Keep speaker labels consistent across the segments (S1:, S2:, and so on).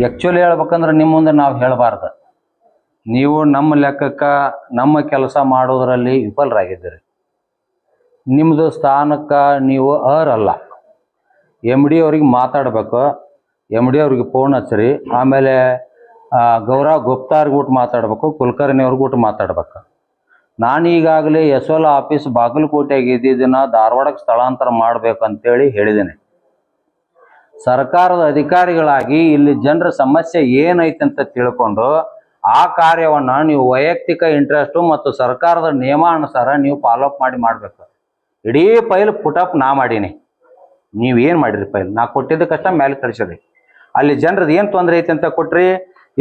S1: Actually ಹೇಳ್ಬೇಕಂದ್ರೆ ನಿಮ್ಮ ಮುಂದೆ ನಾವು ಹೇಳಬಾರ್ದು. ನೀವು ನಮ್ಮ ಲೆಕ್ಕಕ್ಕೆ ನಮ್ಮ ಕೆಲಸ ಮಾಡೋದರಲ್ಲಿ ವಿಫಲರಾಗಿದ್ದೀರಿ. ನಿಮ್ಮದು ಸ್ಥಾನಕ್ಕೆ ನೀವು ಅರ್ಹರಲ್ಲ. MD ಅವ್ರಿಗೆ ಮಾತಾಡಬೇಕು, MD ಅವ್ರಿಗೆ ಫೋನ್ ಹಚ್ಚಿರಿ. ಆಮೇಲೆ ಗೌರವ್ ಗುಪ್ತಾರ್ಗೆ ಊಟ ಮಾತಾಡ್ಬೇಕು, ಕುಲಕರ್ಣಿ ಅವ್ರಿಗೆ ಊಟ ಮಾತಾಡ್ಬೇಕು. ನಾನು ಈಗಾಗಲೇ SOL ಆಫೀಸ್ ಬಾಗಲಕೋಟೆಗೆ ಇದ್ದಿದ್ದನ್ನು ಧಾರವಾಡಕ್ಕೆ ಸ್ಥಳಾಂತರ ಮಾಡಬೇಕಂತೇಳಿ ಹೇಳಿದ್ದೀನಿ. ಸರ್ಕಾರದ ಅಧಿಕಾರಿಗಳಾಗಿ ಇಲ್ಲಿ ಜನರ ಸಮಸ್ಯೆ ಏನೈತೆ ಅಂತ ತಿಳ್ಕೊಂಡು ಆ ಕಾರ್ಯವನ್ನು ನೀವು ವೈಯಕ್ತಿಕ ಇಂಟ್ರೆಸ್ಟು ಮತ್ತು ಸರ್ಕಾರದ ನಿಯಮಾನುಸಾರ ನೀವು ಫಾಲೋಅಪ್ ಮಾಡಬೇಕು. ಇಡೀ ಫೈಲ್ ಪುಟಪ್ ನಾ ಮಾಡೀನಿ. ನೀವೇನು ಮಾಡಿರಿ ಫೈಲ್ ನಾ ಕೊಟ್ಟಿದ್ದಕ್ಕಷ್ಟ ಮೇಲೆ ಕಳಿಸಿರಿ. ಅಲ್ಲಿ ಜನರದ್ದು ಏನು ತೊಂದರೆ ಐತೆ ಅಂತ ಕೊಟ್ರಿ.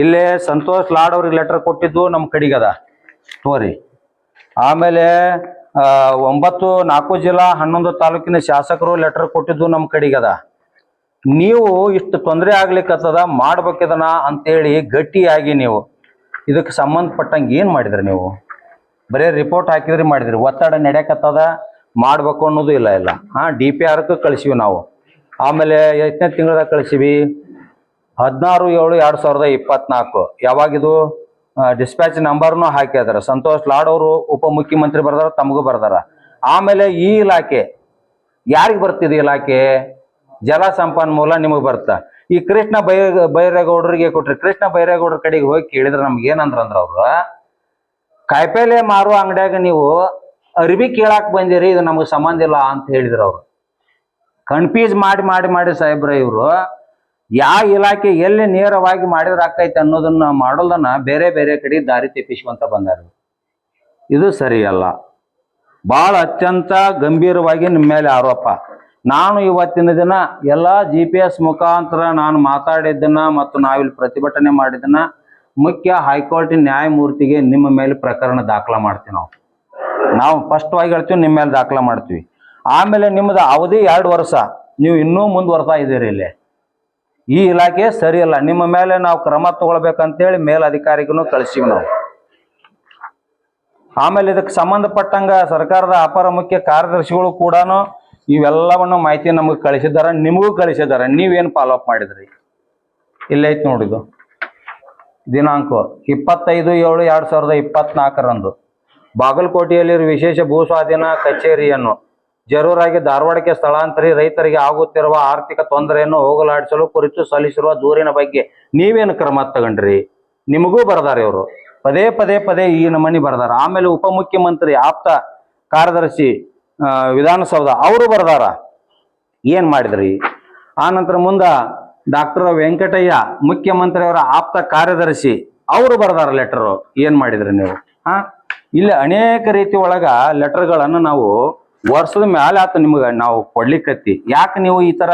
S1: ಇಲ್ಲೇ ಸಂತೋಷ್ ಲಾಡ್ ಅವ್ರಿಗೆ ಲೆಟರ್ ಕೊಟ್ಟಿದ್ದು ನಮ್ಮ ಕಡೆಗದ ತೋರಿ. ಆಮೇಲೆ 9 ಜಿಲ್ಲಾ 11 ತಾಲೂಕಿನ ಶಾಸಕರು ಲೆಟರ್ ಕೊಟ್ಟಿದ್ದು ನಮ್ಮ ಕಡೆಗದ. ನೀವು ಇಷ್ಟು ತೊಂದರೆ ಆಗ್ಲಿಕ್ಕತ್ತದ ಮಾಡ್ಬೇಕಿದನ ಅಂತೇಳಿ ಗಟ್ಟಿಯಾಗಿ ನೀವು ಇದಕ್ಕೆ ಸಂಬಂಧಪಟ್ಟಂಗೆ ಏನು ಮಾಡಿದ್ರಿ? ನೀವು ಬರೀ ರಿಪೋರ್ಟ್ ಹಾಕಿದ್ರಿ, ಮಾಡಿದ್ರಿ. ಒತ್ತಡ ನಡೆಯಕತ್ತದ, ಮಾಡ್ಬೇಕು ಅನ್ನೋದು ಇಲ್ಲ. DPRಕ್ಕೆ ಕಳಿಸಿವಿ ನಾವು. ಆಮೇಲೆ 8ನೇ ತಿಂಗಳದಾಗ ಕಳಿಸಿವಿ, 16/7/2024. ಯಾವಾಗಿದು ಡಿಸ್ಪ್ಯಾಚ್ ನಂಬರ್ನು ಹಾಕಿದಾರೆ. ಸಂತೋಷ್ ಲಾಡ್ ಅವರು ಉಪಮುಖ್ಯಮಂತ್ರಿ ಬರ್ದಾರ, ತಮಗೂ ಬರ್ದಾರ. ಆಮೇಲೆ ಈ ಇಲಾಖೆ ಯಾರಿಗೆ ಬರ್ತಿದೆ? ಇಲಾಖೆ ಜಲ ಸಂಪನ್ಮೂಲ ನಿಮಗೆ ಬರ್ತಾ. ಈ ಕೃಷ್ಣ ಬೈರೇಗೌಡರಿಗೆ ಕೊಟ್ರಿ. ಕೃಷ್ಣ ಬೈರೇಗೌಡರ ಕಡೆಗೆ ಹೋಗಿ ಕೇಳಿದ್ರೆ ನಮ್ಗೆ ಏನಂದ್ರ ಅವ್ರು, ಕಾಯಿಪಲ್ಲೆ ಮಾರುವ ಅಂಗಡಿಯಾಗ ನೀವು ಅರಿವಿ ಕೇಳಾಕ್ ಬಂದಿರಿ, ಇದು ನಮಗೆ ಸಂಬಂಧ ಇಲ್ಲ ಅಂತ ಹೇಳಿದ್ರು ಅವರು. ಕನ್ಫ್ಯೂಸ್ ಮಾಡಿ ಸಾಹೇಬ್ರ ಇವರು ಯಾವ ಇಲಾಖೆ ಎಲ್ಲಿ ನೇರವಾಗಿ ಮಾಡಿದ್ರೆ ಆಕೈತೆ ಅನ್ನೋದನ್ನ ಮಾಡೋದನ್ನ ಬೇರೆ ಬೇರೆ ಕಡೆ ದಾರಿ ತೆಪ್ಪಿಸುವಂತ ಬಂದಾರ. ಇದು ಸರಿಯಲ್ಲ. ಬಹಳ ಅತ್ಯಂತ ಗಂಭೀರವಾಗಿ ನಿಮ್ಮ ಮೇಲೆ ಆರೋಪ. ನಾನು ಇವತ್ತಿನ ದಿನ ಎಲ್ಲ GPS ಮುಖಾಂತರ ನಾನು ಮಾತಾಡಿದ್ದನ್ನ ಮತ್ತು ನಾವಿಲ್ಲಿ ಪ್ರತಿಭಟನೆ ಮಾಡಿದ್ದನ್ನ ಮುಖ್ಯ ಹೈಕೋರ್ಟ್ ನ್ಯಾಯಮೂರ್ತಿಗೆ ನಿಮ್ಮ ಮೇಲೆ ಪ್ರಕರಣ ದಾಖಲ ಮಾಡ್ತೀವಿ. ನಾವು ಸ್ಪಷ್ಟವಾಗಿ ಹೇಳ್ತೀವಿ, ನಿಮ್ಮ ಮೇಲೆ ದಾಖಲ ಮಾಡ್ತೀವಿ. ಆಮೇಲೆ ನಿಮ್ಮದು ಅವಧಿ 2 ವರ್ಷ, ನೀವು ಇನ್ನೂ ಮುಂದುವರ್ತಾ ಇದ್ದೀರಿ. ಇಲ್ಲಿ ಈ ಇಲಾಖೆ ಸರಿಯಲ್ಲ, ನಿಮ್ಮ ಮೇಲೆ ನಾವು ಕ್ರಮ ತಗೊಳ್ಬೇಕಂತೇಳಿ ಮೇಲಧಿಕಾರಿಗೂ ಕಳಿಸಿವಿ ನಾವು. ಆಮೇಲೆ ಇದಕ್ಕೆ ಸಂಬಂಧಪಟ್ಟಂಗ ಸರ್ಕಾರದ ಅಪರ ಮುಖ್ಯ ಕಾರ್ಯದರ್ಶಿಗಳು ಕೂಡ ಇವೆಲ್ಲವನ್ನು ಮಾಹಿತಿ ನಮಗೆ ಕಳಿಸಿದ್ದಾರೆ, ನಿಮಗೂ ಕಳಿಸಿದ್ದಾರೆ. ನೀವೇನು ಫಾಲೋಅಪ್ ಮಾಡಿದ್ರಿ? ಇಲ್ಲೈತೆ ನೋಡಿದು ದಿನಾಂಕ 25/7/2024 ಬಾಗಲಕೋಟೆಯಲ್ಲಿರುವ ವಿಶೇಷ ಭೂ ಸ್ವಾಧೀನ ಕಚೇರಿಯನ್ನು ಜರೂರಾಗಿ ಧಾರವಾಡಕ್ಕೆ ಸ್ಥಳಾಂತರಿ ರೈತರಿಗೆ ಆಗುತ್ತಿರುವ ಆರ್ಥಿಕ ತೊಂದರೆಯನ್ನು ಹೋಗಲಾಡಿಸಲು ಕುರಿತು ಸಲ್ಲಿಸಿರುವ ದೂರಿನ ಬಗ್ಗೆ ನೀವೇನು ಕ್ರಮ ತಗೊಂಡ್ರಿ? ನಿಮಗೂ ಬರ್ದಾರೆ ಇವರು, ಪದೇ ಈ ನಮೂನಿ ಬರ್ದಾರ. ಆಮೇಲೆ ಉಪಮುಖ್ಯಮಂತ್ರಿ ಆಪ್ತ ಕಾರ್ಯದರ್ಶಿ ವಿಧಾನಸೌಧ ಅವರು ಬರ್ದಾರ, ಏನ್ ಮಾಡಿದ್ರಿ? ಆನಂತರ ಮುಂದ ಡಾಕ್ಟರ್ ವೆಂಕಟಯ್ಯ ಮುಖ್ಯಮಂತ್ರಿಯವರ ಆಪ್ತ ಕಾರ್ಯದರ್ಶಿ ಅವರು ಬರ್ದಾರ ಲೆಟರ್, ಏನ್ ಮಾಡಿದ್ರಿ ನೀವು? ಇಲ್ಲಿ ಅನೇಕ ರೀತಿ ಒಳಗ ಲೆಟರ್ಗಳನ್ನು ನಾವು ವರ್ಷದ ಮೇಲೆ ಆತ ನಿಮ್ಗೆ ನಾವು ಕೊಡ್ಲಿಕ್ಕತ್ತಿ. ಯಾಕೆ ನೀವು ಈ ತರ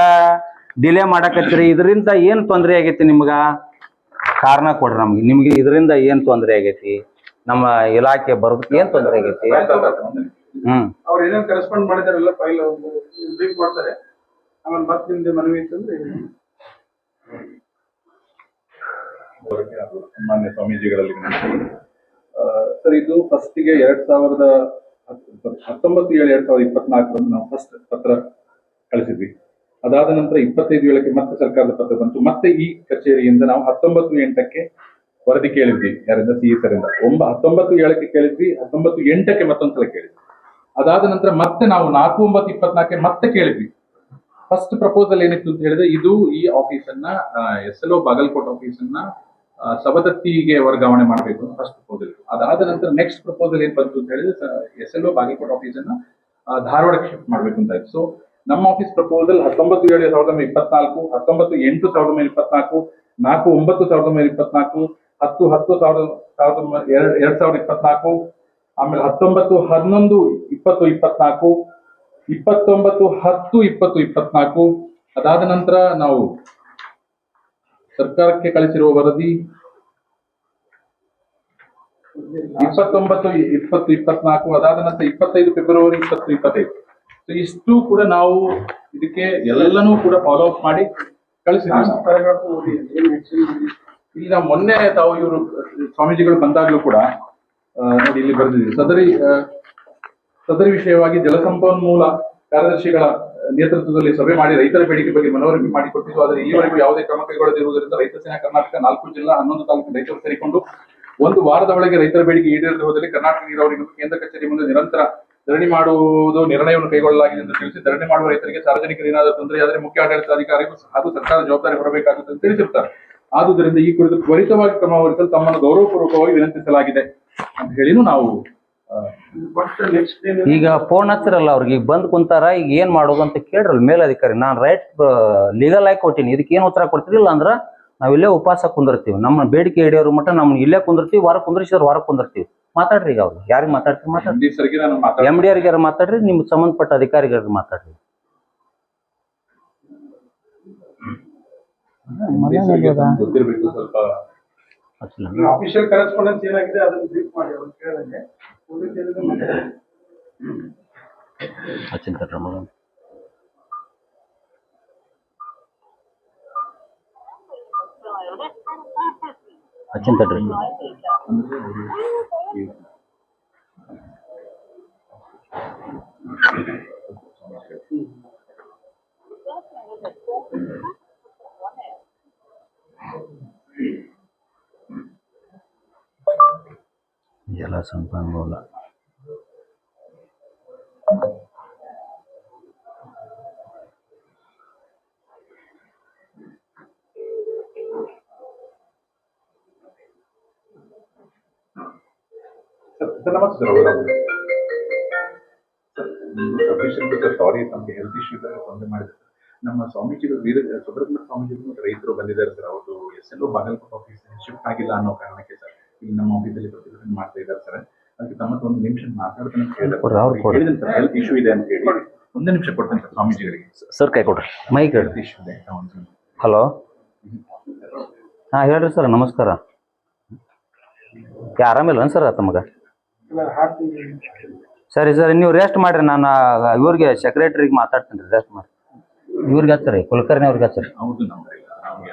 S1: ಡಿಲೇ ಮಾಡಕತ್ತೀರಿ? ಇದರಿಂದ ಏನ್ ತೊಂದರೆ ಆಗೈತಿ ನಿಮ್ಗ? ಕಾರಣ ಕೊಡ್ರಿ ನಮ್ಗೆ. ನಿಮ್ಗೆ ಇದರಿಂದ ಏನ್ ತೊಂದರೆ ಆಗೈತಿ? ನಮ್ಮ ಇಲಾಖೆ ಬರೋದಕ್ಕೆ ಏನ್ ತೊಂದರೆ ಆಗೈತಿ?
S2: ಅವ್ರು ಏನೇನು ಕರೆಸ್ಪಾಂಡ್ ಮಾಡಿದಾರಲ್ಲ ಫೈಲ್ ಬ್ರೀಫ್ ಮಾಡ್ತಾರೆ. ಆಮೇಲೆ ಮತ್ತೆ ನಿಮ್ದು ಮನವಿ ಇತ್ತಂದ್ರೆ ಮಾನ್ಯ ಸ್ವಾಮೀಜಿಗಳಲ್ಲಿ ಸರ್, ಇದು ಫಸ್ಟಿಗೆ 19/7/2024 ನಾವು ಫಸ್ಟ್ ಪತ್ರ ಕಳಿಸಿದ್ವಿ. ಅದಾದ ನಂತರ 25/7 ಮತ್ತೆ ಸರ್ಕಾರದ ಪತ್ರ ಬಂತು. ಮತ್ತೆ ಈ ಕಚೇರಿಯಿಂದ ನಾವು 19/8 ವರದಿ ಕೇಳಿದ್ವಿ. ಯಾರಿಂದ? CE ಸರಿಂದ 19/7 ಕೇಳಿದ್ವಿ, 19/8 ಮತ್ತೊಂದ್ಸಲ ಕೇಳಿದ್ವಿ. ಅದಾದ ನಂತರ ಮತ್ತೆ ನಾವು 4/9/24 ಮತ್ತೆ ಕೇಳಿದ್ವಿ. ಫಸ್ಟ್ ಪ್ರಪೋಸಲ್ ಏನಿತ್ತು ಅಂತ ಹೇಳಿದ್ರೆ, ಇದು ಈ ಆಫೀಸನ್ನ SLO ಬಾಗಲಕೋಟೆ ಆಫೀಸನ್ನ ಸವದತ್ತಿಗೆ ವರ್ಗಾವಣೆ ಮಾಡಬೇಕು ಅಂತ ಫಸ್ಟ್ ಪ್ರಪೋಸಲ್. ಅದಾದ ನಂತರ ನೆಕ್ಸ್ಟ್ ಪ್ರಪೋಸಲ್ ಏನ್ ಬಂತು ಅಂತ ಹೇಳಿದ್ರೆ, SLO ಬಾಗಲಕೋಟೆ ಆಫೀಸನ್ನ ಧಾರವಾಡಕ್ಕೆ ಶಿಫ್ಟ್ ಮಾಡ್ಬೇಕು ಅಂತ ಆಯ್ತು. ಸೊ ನಮ್ಮ ಆಫೀಸ್ ಪ್ರಪೋಸಲ್ 19/7/2024, 19/8/2024, 4/9/2024, 10/10/2024, ಆಮೇಲೆ 19/11/2024, 29/10/2024. ಅದಾದ ನಂತರ ನಾವು ಸರ್ಕಾರಕ್ಕೆ ಕಳಿಸಿರುವ ವರದಿ 29/20/24. ಅದಾದ ನಂತರ 25 ಫೆಬ್ರವರಿ 2025. ಸೊ ಇಷ್ಟು ಕೂಡ ನಾವು ಇದಕ್ಕೆ ಎಲ್ಲನೂ ಕೂಡ ಫಾಲೋ ಅಪ್ ಮಾಡಿ ಕಳಿಸಿದ್ವಿ. ಇಲ್ಲಿ ನಾವು ಮೊನ್ನೆ ತಾವು ಇವರು ಸ್ವಾಮೀಜಿಗಳು ಬಂದಾಗ್ಲೂ ಕೂಡ ನೋಡಿ ಇಲ್ಲಿ ಬರೆದಿದ್ದೀವಿ. ಸದರಿ ವಿಷಯವಾಗಿ ಜಲಸಂಪನ್ಮೂಲ ಕಾರ್ಯದರ್ಶಿಗಳ ನೇತೃತ್ವದಲ್ಲಿ ಸಭೆ ಮಾಡಿ ರೈತರ ಬೇಡಿಕೆ ಬಗ್ಗೆ ಮನವರಿಕೆ ಮಾಡಿಕೊಟ್ಟಿದ್ದು. ಆದರೆ ಈವರೆಗೂ ಯಾವುದೇ ಕ್ರಮ ಕೈಗೊಳ್ಳದಿರುವುದರಿಂದ ರೈತ ಸೇನಾ ಕರ್ನಾಟಕ 4 ಜಿಲ್ಲಾ 11 ತಾಲೂಕಿನ ರೈತರು ಸೇರಿಕೊಂಡು 1 ವಾರದ ಒಳಗೆ ರೈತರ ಬೇಡಿಕೆ ಈಡೇರದೆ ಹೋದಲ್ಲಿ ಕರ್ನಾಟಕ ನೀರಾವರಿ ನಿಗಮ ಕೇಂದ್ರ ಕಚೇರಿ ಮುಂದೆ ನಿರಂತರ ಧರಣಿ ಮಾಡುವುದು ನಿರ್ಣಯವನ್ನು ಕೈಗೊಳ್ಳಲಾಗಿದೆ ಎಂದು ತಿಳಿಸಿ, ಧರಣಿ ಮಾಡುವ ರೈತರಿಗೆ ಸಾರ್ವಜನಿಕರು ಏನಾದರೂ ತೊಂದರೆಯಾದರೆ ಮುಖ್ಯ ಆಡಳಿತಾಧಿಕಾರಿಗೂ ಹಾಗೂ ಸರ್ಕಾರ ಜವಾಬ್ದಾರಿ ಹೊರಬೇಕಾಗುತ್ತದೆ ಎಂದು ತಿಳಿಸಿರ್ತಾರೆ. ಆದುದರಿಂದ ಈ ಕುರಿತು ತ್ವರಿತವಾಗಿ ಕ್ರಮ ವಹಿಸಲು ತಮ್ಮನ್ನು ಗೌರವಪೂರ್ವಕವಾಗಿ ವಿನಂತಿಸಲಾಗಿದೆ ಅಂತ ಹೇಳಿನೂ ನಾವು
S1: ಈಗ ಫೋನ್ ಹಚ್ಚಿರಲ್ಲ ಅವ್ರಿಗೆ, ಈಗ ಬಂದ್ ಕುಂತಾರ, ಈಗ ಏನ್ ಮಾಡೋದು ಅಂತ ಕೇಳ್ರಲ್ಲ ಮೇಲಧಿಕಾರಿ. ನಾನು ರೈಟ್ ಲೀಗಲ್ ಆಗಿ ಕೊಟ್ಟಿನಿ, ಇದಕ್ಕೆ ಏನ್ ಉತ್ತರ ಕೊಡ್ತಿರಿಲ್ಲ ಅಂದ್ರ ನಾವ್ ಇಲ್ಲೇ ಉಪವಾಸ ಕುಂದಿರ್ತೀವಿ. ನಮ್ಮ ಬೇಡಿಕೆ ಹಿಡಿಯೋರು ಮಟ್ಟ ನಮ್ನ ಇಲ್ಲೇ ಕುಂದಿರ್ತೀವಿ, ಹೊರ ಕುಂದ್ರಿಸಿದ್ರು ಹೊರ ಕುಂದಿರ್ತೀವಿ. ಮಾತಾಡ್ರಿ ಈಗ ಅವ್ರು ಯಾರಿಗೆ ಮಾತಾಡ್ತೀವಿ ಮಾತಾಡ್ರಿ, MD ಅವ್ರಿಗೆ ಮಾತಾಡ್ರಿ, ನಿಮ್ಗೆ ಸಂಬಂಧಪಟ್ಟ ಅಧಿಕಾರಿಗಳಿಗೆ ಮಾತಾಡ್ರಿ.
S2: ಗೊತ್ತಿರಬೇಕು ಸ್ವಲ್ಪ
S3: ಆಫೀಷಿಯಲ್ ಕರೆಸ್ಪಾಂಡೆನ್ಸ್ ಏನಾಗಿದೆ ಅದನ್ನ ಬ್ರೀಫ್ ಮಾಡಿ ಅವ್ರು ಕೇಳಿದಂಗೆ
S1: ಹಚ್ಚಿಂತಡ್ರಿ. ಜಲ ಸಂಪನ್ಮೂಲ
S2: ಸಾರಿ, ನಮ್ಗೆ ಹೆಲ್ತ್ ಇಶ್ಯೂ ತೊಂದರೆ ಮಾಡಿದ್ರು. ನಮ್ಮ ಸ್ವಾಮೀಜಿಗಳು ಸುಬ್ರಹ್ಮಣ್ಯ ಸ್ವಾಮೀಜಿಗಳು ಮತ್ತು ರೈತರು ಬಂದಿದ್ದಾರೆ ಸರ್. ಅವರು SLO ಬಾಗಲಕೋಟೆ ಆಫೀಸ್ ಶಿಫ್ಟ್ ಆಗಿಲ್ಲ ಅನ್ನೋ ಕಾರಣಕ್ಕೆ ಸರ್ ಇಲ್ಲಿ ನಮ್ಮ ಆಫೀಸಲ್ಲಿ ಪ್ರತಿಭಟನೆ ಮಾಡ್ತಾ ಇದ್ದಾರೆ ಸರ್. ಅದಕ್ಕೆ ತಮ್ಮ ಒಂದು ನಿಮಿಷ ಮಾತಾಡ್ತಾನೆ ಹೇಳಿದ್ರೆ ಸರ್, ಹೆಲ್ತ್ ಇಶ್ಯೂ ಇದೆ ಅಂತ ಹೇಳಿ. ಒಂದೇ ನಿಮಿಷ ಕೊಡ್ತೇನೆ ಸರ್ ಸ್ವಾಮೀಜಿಗಳಿಗೆ.
S1: ಸರ್ ಕೈ ಕೊಡ್ರಿ, ಮೈಕ್
S2: ಹೆಲ್ತ್ ಇಶ್ಯೂ ಇದೆ.
S1: ಹಲೋ, ಹಾ ಹೇಳ್ರಿ ಸರ್, ನಮಸ್ಕಾರ. ಆರಾಮಿಲ್ಲ ಸರ್ ತಮಗ? ಸರಿ ಸರಿ, ನೀವು ರೆಸ್ಟ್ ಮಾಡ್ರಿ. ನಾನು ಇವ್ರಿಗೆ ಸೆಕ್ರೆಟರಿಗೆ ಮಾತಾಡ್ತೀನಿ ರೀ, ರೆಸ್ಟ್ ಮಾಡಿ. ಇವ್ರಿಗೆ ಹಚ್ಚರಿ, ಕುಲಕರ್ಣಿ ಅವ್ರಿಗೆ ಹಚ್ಚರಿ.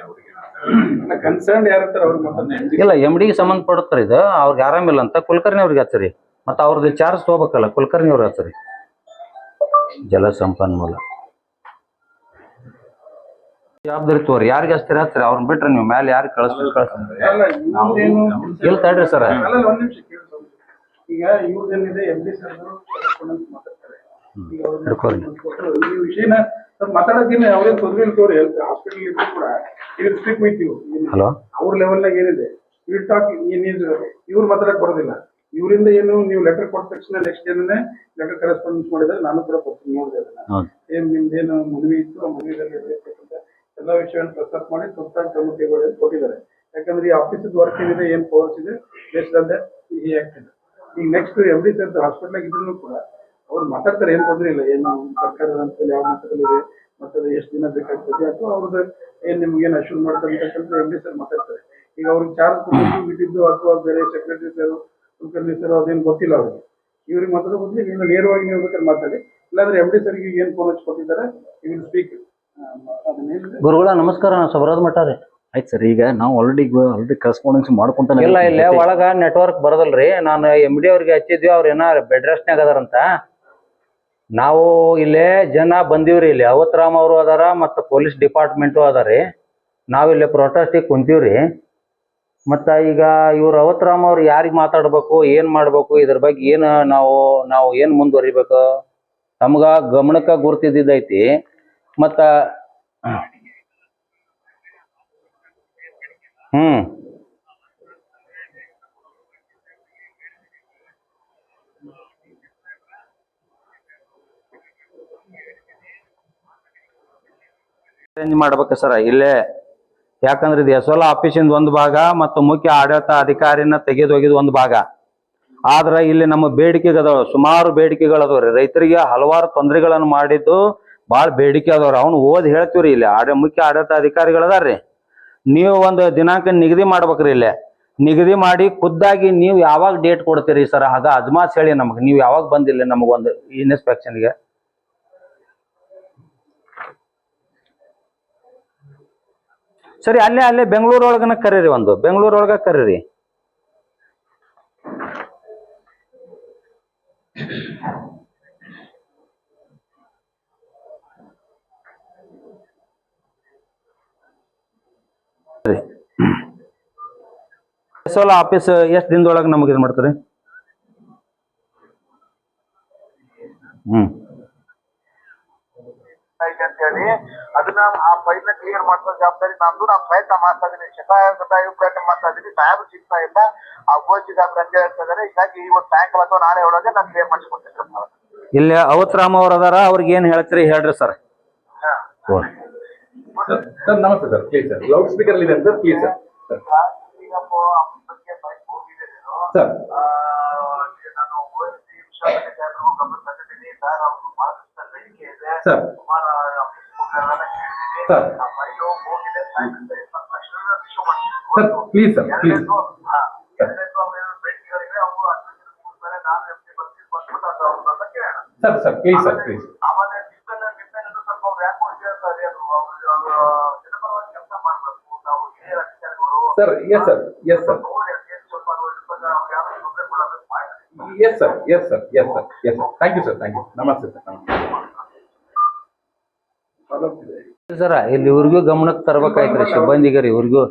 S3: ಕನ್ಸರ್ನ್ ಯಾರಂತಾರ ಅವ್ರಿಗೆ
S1: ಇಲ್ಲ, MD ಗೆ ಸಂಬಂಧಪಡುತ್ತಾರೆ ಇದು. ಅವ್ರಿಗೆ ಆರಾಮಿಲ್ಲ ಅಂತ ಕುಲಕರ್ಣಿ ಅವ್ರಿಗೆ ಹಚ್ಚರಿ. ಮತ್ತು ಅವ್ರದ್ದು ಚಾರ್ಜ್ ತೊಗೋಬೇಕಲ್ಲ, ಕುಲಕರ್ಣಿ ಅವ್ರಿಗೆ ಹಚ್ಚರಿ. ಜಲ ಸಂಪನ್ಮೂಲ ಜವಾಬ್ದಾರಿ ತೋರಿ, ಯಾರಿಗೆ ಹಚ್ತೀರಿ ಹಚ್ಚಿರಿ. ಅವ್ರನ್ನ ಬಿಟ್ರೆ ನೀವು ಮೇಲೆ ಯಾರಿಗೆ ಕಳಿಸ್ತೀರಿ ಇಲ್ಲ ತಡ್ರಿ ಸರ್.
S3: ಒಂದ್ ನಿಮಿಷ ಕೇಳಿ. ಈಗ ಇವ್ರದೇನಿದೆ MD ಸರ್ ಮಾತಾಡ್ತಾರೆ. ಈ ವಿಷಯನ ಮಾತಾಡೋದೇನೆ ಅವ್ರೇನು ತೊಂದರೆ ಇಲ್ಲ ತೋರಿ. ಹಾಸ್ಪಿಟಲ್ ಇದ್ರು ಕೂಡ ಇವ್ರು ಸ್ಪೀಕ್ ವಿತ್ ಯು. ಅವ್ರ ಲೆವೆಲ್ನಾಗ ಏನಿದೆ ಇವ್ರು ಟಾಕ್, ಇವ್ರು ಮಾತಾಡಕ್ ಬರೋದಿಲ್ಲ. ಇವರಿಂದ ಏನು ನೀವು ಲೆಟರ್ ಕೊಟ್ಟ ತಕ್ಷಣ ನೆಕ್ಸ್ಟ್ ಏನೇ ಲೆಟರ್ ಕರೆಸ್ಪಾಂಡೆನ್ಸ್ ಮಾಡಿದ್ರೆ ನಾನು ಕೂಡ ಕೊಡ್ತೀನಿ, ನೋಡಿದೆ ಅದನ್ನ. ಏನ್ ನಿಮ್ದೇನು ಮದುವೆ ಇತ್ತು, ಆ ಮದುವೆದಲ್ಲಿ ಎಲ್ಲ ವಿಷಯವನ್ನು ಪ್ರಸ್ತಾಪ ಮಾಡಿ ತುರ್ತಾಗಿ ಕ್ರಮ ಕೈಗೊಳ್ಳಿ ಅಂತ ಕೊಟ್ಟಿದ್ದಾರೆ. ಯಾಕಂದ್ರೆ ಈ ಆಫೀಸದ ವರ್ಕ್ ಏನಿದೆ, ಏನ್ ಪವರ್ಸ್ ಇದೆ, ಬೇಸ್ಡ್ ಆನ್ ದಟ್ ಈ ಆಕ್ಟ್ ಇದೆ. ಈಗ ನೆಕ್ಸ್ಟ್ MD ಸರ್ ಹಾಸ್ಪಿಟಲ್ ಇದ್ರು ಕೂಡ ಅವ್ರು ಮಾತಾಡ್ತಾರೆ, ಏನ್ ತೊಂದರೆ ಇಲ್ಲ. ಏನು ಸರ್ಕಾರದ ಹಂತದಲ್ಲಿ ಯಾವ ಮಟ್ಟದಲ್ಲಿದೆ, ಮತ್ತೆ ಎಷ್ಟು ದಿನ ಬೇಕಾಗ್ತದೆ, ಅಥವಾ ಅವ್ರದ್ದು ಏನ್ ನಿಮ್ಗೇನು ಅಶ್ಯೂರ್ ಮಾಡ್ತಾರೆ ಅಂತಕ್ಕಂಥ MD ಸರ್ ಮಾತಾಡ್ತಾರೆ. ಈಗ ಅವ್ರಿಗೆ ಚಾರ್ಜ್ ಕೊಟ್ಟಿದ್ದು ಬಿಟ್ಟಿದ್ದು ಅಥವಾ ಬೇರೆ ಸೆಕ್ರೆಟರಿ ಸರ್, ಕುಲಕರ್ಣಿ ಸರ್ ಅದೇನು ಗೊತ್ತಿಲ್ಲ ಅವ್ರಿಗೆ. ಇವ್ರಿಗೆ ಮಾತಾಡೋ ಬದಲು ಈಗ ನೇರವಾಗಿ ನೀವು ಬೇಕಾದ್ರೆ ಮಾತಾಡಿ. ಇಲ್ಲಾಂದ್ರೆ MD ಸರ್ಗೆ ಏನ್ ಫೋನ್ ಹಚ್ಚಿ ಕೊಟ್ಟಿದ್ದಾರೆ, ಇವ್ ಸ್ಪೀಕ್.
S1: ಗುರುಗಳ ನಮಸ್ಕಾರ, ನಾನು ಸಬರಾಜ್ ಮಠ ರೀ.
S4: ಆಯ್ತು ಸರ್, ಈಗ ನಾವು ಆಲ್ರೆಡಿ ಕರೆಸ್ಪಾಂಡೆನ್ಸ್ ಮಾಡ್ಕೊಂತಾನೆ
S1: ಇಲ್ಲ ಇಲ್ಲೇ ಒಳಗ ನೆಟ್ವರ್ಕ್ ಬರೋದಲ್ರಿ. ನಾನು MD ಅವ್ರಿಗೆ ಹಚ್ಚಿದ್ವಿ, ಅವ್ರ ಏನೋ ಬೆಡ್ ರೆಸ್ಟ್ನಾಗ ಅದಾರಂತ. ನಾವು ಇಲ್ಲೇ ಜನ ಬಂದೀವ್ರಿ, ಇಲ್ಲಿ ಅವತ್ರಾಮ್ ಅವರು ಅದಾರ, ಮತ್ತು ಪೊಲೀಸ್ ಡಿಪಾರ್ಟ್ಮೆಂಟು ಅದಾರಿ. ನಾವಿಲ್ಲಿ ಪ್ರೊಟೆಸ್ಟಿಗೆ ಕುಂತೀವ್ರಿ. ಮತ್ತು ಈಗ ಇವ್ರು ಅವತ್ರಾಮ್ ಅವ್ರು ಯಾರಿಗೆ ಮಾತಾಡ್ಬೇಕು, ಏನು ಮಾಡ್ಬೇಕು, ಇದ್ರ ಬಗ್ಗೆ ಏನು ನಾವು ಏನು ಮುಂದುವರಿಬೇಕು ತಮ್ಗ ಗಮನಕ್ಕೆ ಗುರ್ತಿದ್ದೈತಿ. ಮತ್ತು ಚೇಂಜ್ ಮಾಡ್ಬೇಕು ಸರ್ ಇಲ್ಲೇ. ಯಾಕಂದ್ರೆ ಇದು SL ಆಫೀಸಿಂದ ಒಂದು ಭಾಗ ಮತ್ತು ಮುಖ್ಯ ಆಡಳಿತ ಅಧಿಕಾರಿನ ತೆಗೆದೊಗಿದ ಒಂದು ಭಾಗ. ಆದ್ರೆ ಇಲ್ಲಿ ನಮ್ಮ ಬೇಡಿಕೆಗದವ, ಸುಮಾರು ಬೇಡಿಕೆಗಳದವ್ರಿ. ರೈತರಿಗೆ ಹಲವಾರು ತೊಂದರೆಗಳನ್ನು ಮಾಡಿದ್ದು ಭಾಳ ಬೇಡಿಕೆ ಅದಾವ್ರಿ. ಅವ್ನು ಓದಿ ಹೇಳ್ತೀವ್ರಿ. ಇಲ್ಲಿ ಮುಖ್ಯ ಆಡಳಿತ ಅಧಿಕಾರಿಗಳದಾರ್ರಿ. ನೀವು ಒಂದು ದಿನಾಂಕ ನಿಗದಿ ಮಾಡ್ಬೇಕ್ರಿ. ಇಲ್ಲೇ ನಿಗದಿ ಮಾಡಿ ಖುದ್ದಾಗಿ ನೀವು ಯಾವಾಗ ಡೇಟ್ ಕೊಡ್ತೀರಿ ಸರ್, ಆಗ ಅಜ್ಮಾಸ್ ಹೇಳಿ ನಮಗೆ. ನೀವು ಯಾವಾಗ ಬಂದಿಲ್ಲ ನಮಗೊಂದು ಇನ್ಸ್ಪೆಕ್ಷನ್ಗೆ? ಸರಿ, ಅಲ್ಲೇ ಬೆಂಗಳೂರೊಳಗನ ಕರೀರಿ, ಒಂದು ಬೆಂಗಳೂರೊಳಗ ಕರೀರಿ. ಎಸ್ ಆಫೀಸ್ ಎಷ್ಟು ದಿನದೊಳಗೆ ನಮಗೆ ಇದು ಮಾಡ್ತಾರೆ?
S5: ಅಂತ ಹೇಳಿ ಅದನ್ನ ಆ ಫೈಲ್ ಕ್ಲಿಯರ್ ಮಾಡಿಸೋ ಜವಾಬ್ದಾರಿ ನಮ್ದು. ನಾವು ಪ್ರಯತ್ನ ಮಾಡ್ತಾ ಇದೀನಿ, ಪ್ರಯತ್ನ ಮಾಡ್ತಾ ಇದೀನಿ. ಸಾಹೇಬ್ ಸಿಗ್ತಾ ಇಲ್ಲ, ಆ ಗೋಚಿ ಸಾಹೇಬ್ರು ಹಂಗೆ ಹೇಳ್ತಾ ಇದಾರೆ. ಹೀಗಾಗಿ ಇವತ್ತು ಸಾಯಂಕಾಲ ಅಥವಾ ನಾಳೆ ಒಳಗೆ ನಾನು ಕ್ಲಿಯರ್ ಮಾಡಿಸ್ಕೊಡ್ತೀನಿ.
S1: ಇಲ್ಲಿ ಅವತ್ರಾಮ್ ಅವ್ರ ಅದಾರ, ಅವ್ರಿಗೆ ಏನ್ ಹೇಳ್ತೀರಿ ಹೇಳ್ರಿ ಸರ್.
S2: ಸರ್ ನಮಸ್ತೆ sir, please sir, loud speaker ಇದೆ ಸರ್, ಪ್ಲೀಸ್ ಸರ್. ಸರ್
S5: ನಾನು ಗಮನ ತಂದಿದ್ದೀನಿ ಸರ್. ಅವರು ಬಹಳಷ್ಟು ಬೇಡಿಕೆ ಇದೆ
S2: sir. Sir sir please sir, please sir. Sir please sir, please sir. Yes sir, yes sir, yes sir, yes sir, yes sir, yes sir. Thank you sir, thank you. ನಮಸ್ತೆ sir, ನಮಸ್ತೆ
S1: sir ಇಲ್ಲಿ ಇವ್ರಿಗೂ ಗಮನಕ್ಕೆ ತರ್ಬೇಕಾಯ್ತ್ರಿ, ಸಿಬ್ಬಂದಿಗರಿ ಇವ್ರಿಗೂ.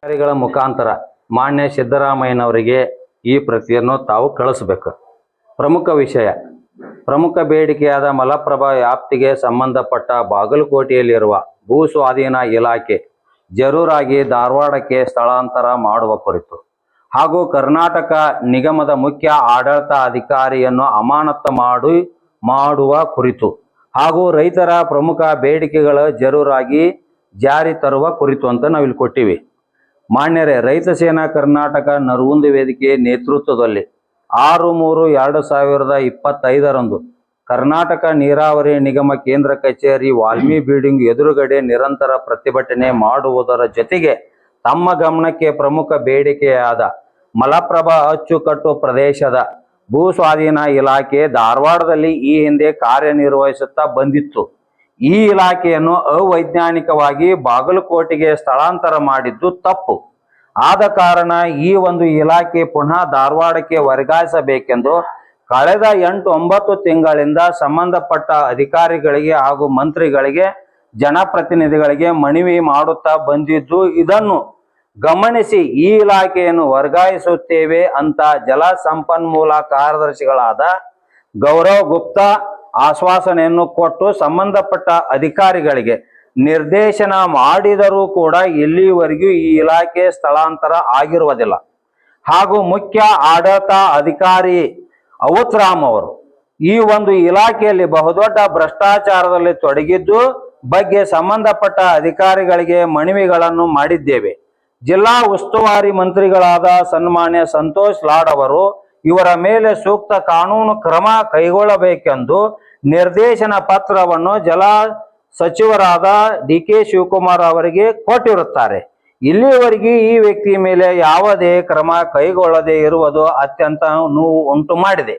S1: ಅಧಿಕಾರಿಗಳ ಮುಖಾಂತರ ಮಾನ್ಯ ಸಿದ್ದರಾಮಯ್ಯನವರಿಗೆ ಈ ಪ್ರತಿಯನ್ನು ತಾವು ಕಳಿಸ್ಬೇಕು. ಪ್ರಮುಖ ಬೇಡಿಕೆಯಾದ ಮಲಪ್ರಭಾ ವ್ಯಾಪ್ತಿಗೆ ಸಂಬಂಧಪಟ್ಟ ಬಾಗಲಕೋಟೆಯಲ್ಲಿರುವ ಭೂ ಸ್ವಾಧೀನ ಇಲಾಖೆ ಜರೂರಾಗಿ ಧಾರವಾಡಕ್ಕೆ ಸ್ಥಳಾಂತರ ಮಾಡುವ ಕುರಿತು ಹಾಗೂ ಕರ್ನಾಟಕ ನಿಗಮದ ಮುಖ್ಯ ಆಡಳಿತ ಅಧಿಕಾರಿಯನ್ನು ಅಮಾನತು ಮಾಡುವ ಕುರಿತು ಹಾಗೂ ರೈತರ ಪ್ರಮುಖ ಬೇಡಿಕೆಗಳ ಜರೂರಾಗಿ ಜಾರಿ ತರುವ ಕುರಿತು ಅಂತ ನಾವಿಲ್ಲಿ ಕೊಟ್ಟಿವಿ. ಮಾನ್ಯರೇ, ರೈತ ಸೇನಾ ಕರ್ನಾಟಕ ನರಗುಂದ ವೇದಿಕೆ ನೇತೃತ್ವದಲ್ಲಿ 6/3/2025 ಕರ್ನಾಟಕ ನೀರಾವರಿ ನಿಗಮ ಕೇಂದ್ರ ಕಚೇರಿ ವಾಲ್ಮಿ ಬಿಲ್ಡಿಂಗ್ ಎದುರುಗಡೆ ನಿರಂತರ ಪ್ರತಿಭಟನೆ ಮಾಡುವುದರ ಜೊತೆಗೆ ತಮ್ಮ ಗಮನಕ್ಕೆ ಪ್ರಮುಖ ಬೇಡಿಕೆಯಾದ ಮಲಪ್ರಭಾ ಅಚ್ಚುಕಟ್ಟು ಪ್ರದೇಶದ ಭೂ ಸ್ವಾಧೀನ ಇಲಾಖೆ ಧಾರವಾಡದಲ್ಲಿ ಈ ಹಿಂದೆ ಕಾರ್ಯನಿರ್ವಹಿಸುತ್ತಾ ಬಂದಿತ್ತು. ಈ ಇಲಾಖೆಯನ್ನು ಅವೈಜ್ಞಾನಿಕವಾಗಿ ಬಾಗಲಕೋಟೆಗೆ ಸ್ಥಳಾಂತರ ಮಾಡಿದ್ದು ತಪ್ಪು. ಆದ ಕಾರಣ ಈ ಒಂದು ಇಲಾಖೆ ಪುನಃ ಧಾರವಾಡಕ್ಕೆ ವರ್ಗಾಯಿಸಬೇಕೆಂದು ಕಳೆದ 8-9 ತಿಂಗಳಿಂದ ಸಂಬಂಧಪಟ್ಟ ಅಧಿಕಾರಿಗಳಿಗೆ ಹಾಗೂ ಮಂತ್ರಿಗಳಿಗೆ ಜನಪ್ರತಿನಿಧಿಗಳಿಗೆ ಮನವಿ ಮಾಡುತ್ತಾ ಬಂದಿದ್ದು, ಇದನ್ನು ಗಮನಿಸಿ ಈ ಇಲಾಖೆಯನ್ನು ವರ್ಗಾಯಿಸುತ್ತೇವೆ ಅಂತ ಜಲ ಸಂಪನ್ಮೂಲ ಕಾರ್ಯದರ್ಶಿಗಳಾದ ಗೌರವ್ ಗುಪ್ತಾ ಆಶ್ವಾಸನೆಯನ್ನು ಕೊಟ್ಟು ಸಂಬಂಧಪಟ್ಟ ಅಧಿಕಾರಿಗಳಿಗೆ ನಿರ್ದೇಶನ ಮಾಡಿದರೂ ಕೂಡ ಇಲ್ಲಿವರೆಗೂ ಈ ಇಲಾಖೆ ಸ್ಥಳಾಂತರ ಆಗಿರುವುದಿಲ್ಲ. ಹಾಗೂ ಮುಖ್ಯ ಆಡಳಿತ ಅಧಿಕಾರಿ ಅವತ್ರಾಮ್ ಅವರು ಈ ಒಂದು ಇಲಾಖೆಯಲ್ಲಿ ಬಹುದೊಡ್ಡ ಭ್ರಷ್ಟಾಚಾರದಲ್ಲಿ ತೊಡಗಿದ್ದು ಬಗ್ಗೆ ಸಂಬಂಧಪಟ್ಟ ಅಧಿಕಾರಿಗಳಿಗೆ ಮನವಿಗಳನ್ನು ಮಾಡಿದ್ದೇವೆ. ಜಿಲ್ಲಾ ಉಸ್ತುವಾರಿ ಮಂತ್ರಿಗಳಾದ ಸನ್ಮಾನ್ಯ ಸಂತೋಷ್ ಲಾಡ್ ಅವರು ಇವರ ಮೇಲೆ ಸೂಕ್ತ ಕಾನೂನು ಕ್ರಮ ಕೈಗೊಳ್ಳಬೇಕೆಂದು ನಿರ್ದೇಶನ ಪತ್ರವನ್ನು ಜಲ ಸಚಿವರಾದ DK ಶಿವಕುಮಾರ್ ಅವರಿಗೆ ಕೊಟ್ಟಿರುತ್ತಾರೆ. ಇಲ್ಲಿವರೆಗೂ ಈ ವ್ಯಕ್ತಿಯ ಮೇಲೆ ಯಾವುದೇ ಕ್ರಮ ಕೈಗೊಳ್ಳದೆ ಇರುವುದು ಅತ್ಯಂತ ನೋವು ಉಂಟು ಮಾಡಿದೆ.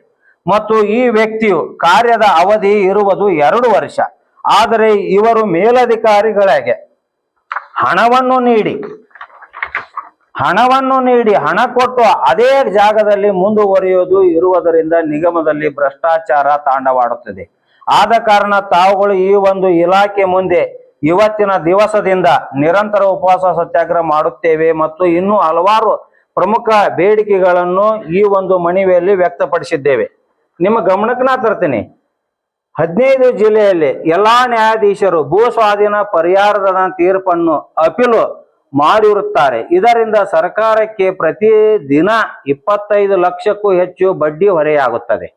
S1: ಮತ್ತು ಈ ವ್ಯಕ್ತಿಯು ಕಾರ್ಯದ ಅವಧಿ ಇರುವುದು 2 ವರ್ಷ. ಆದರೆ ಇವರು ಮೇಲಧಿಕಾರಿಗಳಿಗೆ ಹಣವನ್ನು ನೀಡಿ ಹಣ ಕೊಟ್ಟು ಅದೇ ಜಾಗದಲ್ಲಿ ಮುಂದುವರಿಯುವುದು ಇರುವುದರಿಂದ ನಿಗಮದಲ್ಲಿ ಭ್ರಷ್ಟಾಚಾರ ತಾಂಡವಾಡುತ್ತದೆ. ಆದ ಕಾರಣ ತಾವುಗಳು ಈ ಒಂದು ಇಲಾಖೆ ಮುಂದೆ ಇವತ್ತಿನ ದಿವಸದಿಂದ ನಿರಂತರ ಉಪವಾಸ ಸತ್ಯಾಗ್ರಹ ಮಾಡುತ್ತೇವೆ ಮತ್ತು ಇನ್ನೂ ಹಲವಾರು ಪ್ರಮುಖ ಬೇಡಿಕೆಗಳನ್ನು ಈ ಒಂದು ಮನವಿಯಲ್ಲಿ ವ್ಯಕ್ತಪಡಿಸಿದ್ದೇವೆ. ನಿಮ್ಮ ಗಮನಕ್ಕೆ ನಾ ತರ್ತೀನಿ. 15 ಜಿಲ್ಲೆಯಲ್ಲಿ ಎಲ್ಲಾ ನ್ಯಾಯಾಧೀಶರು ಭೂ ಸ್ವಾಧೀನ ಪರಿಹಾರದ ತೀರ್ಪನ್ನು ಅಪೀಲು ಮಾಡಿರುತ್ತಾರೆ. ಇದರಿಂದ ಸರ್ಕಾರಕ್ಕೆ ಪ್ರತಿ ದಿನ 25 ಲಕ್ಷಕ್ಕೂ ಹೆಚ್ಚು ಬಡ್ಡಿ ಹೊರೆಯಾಗುತ್ತದೆ.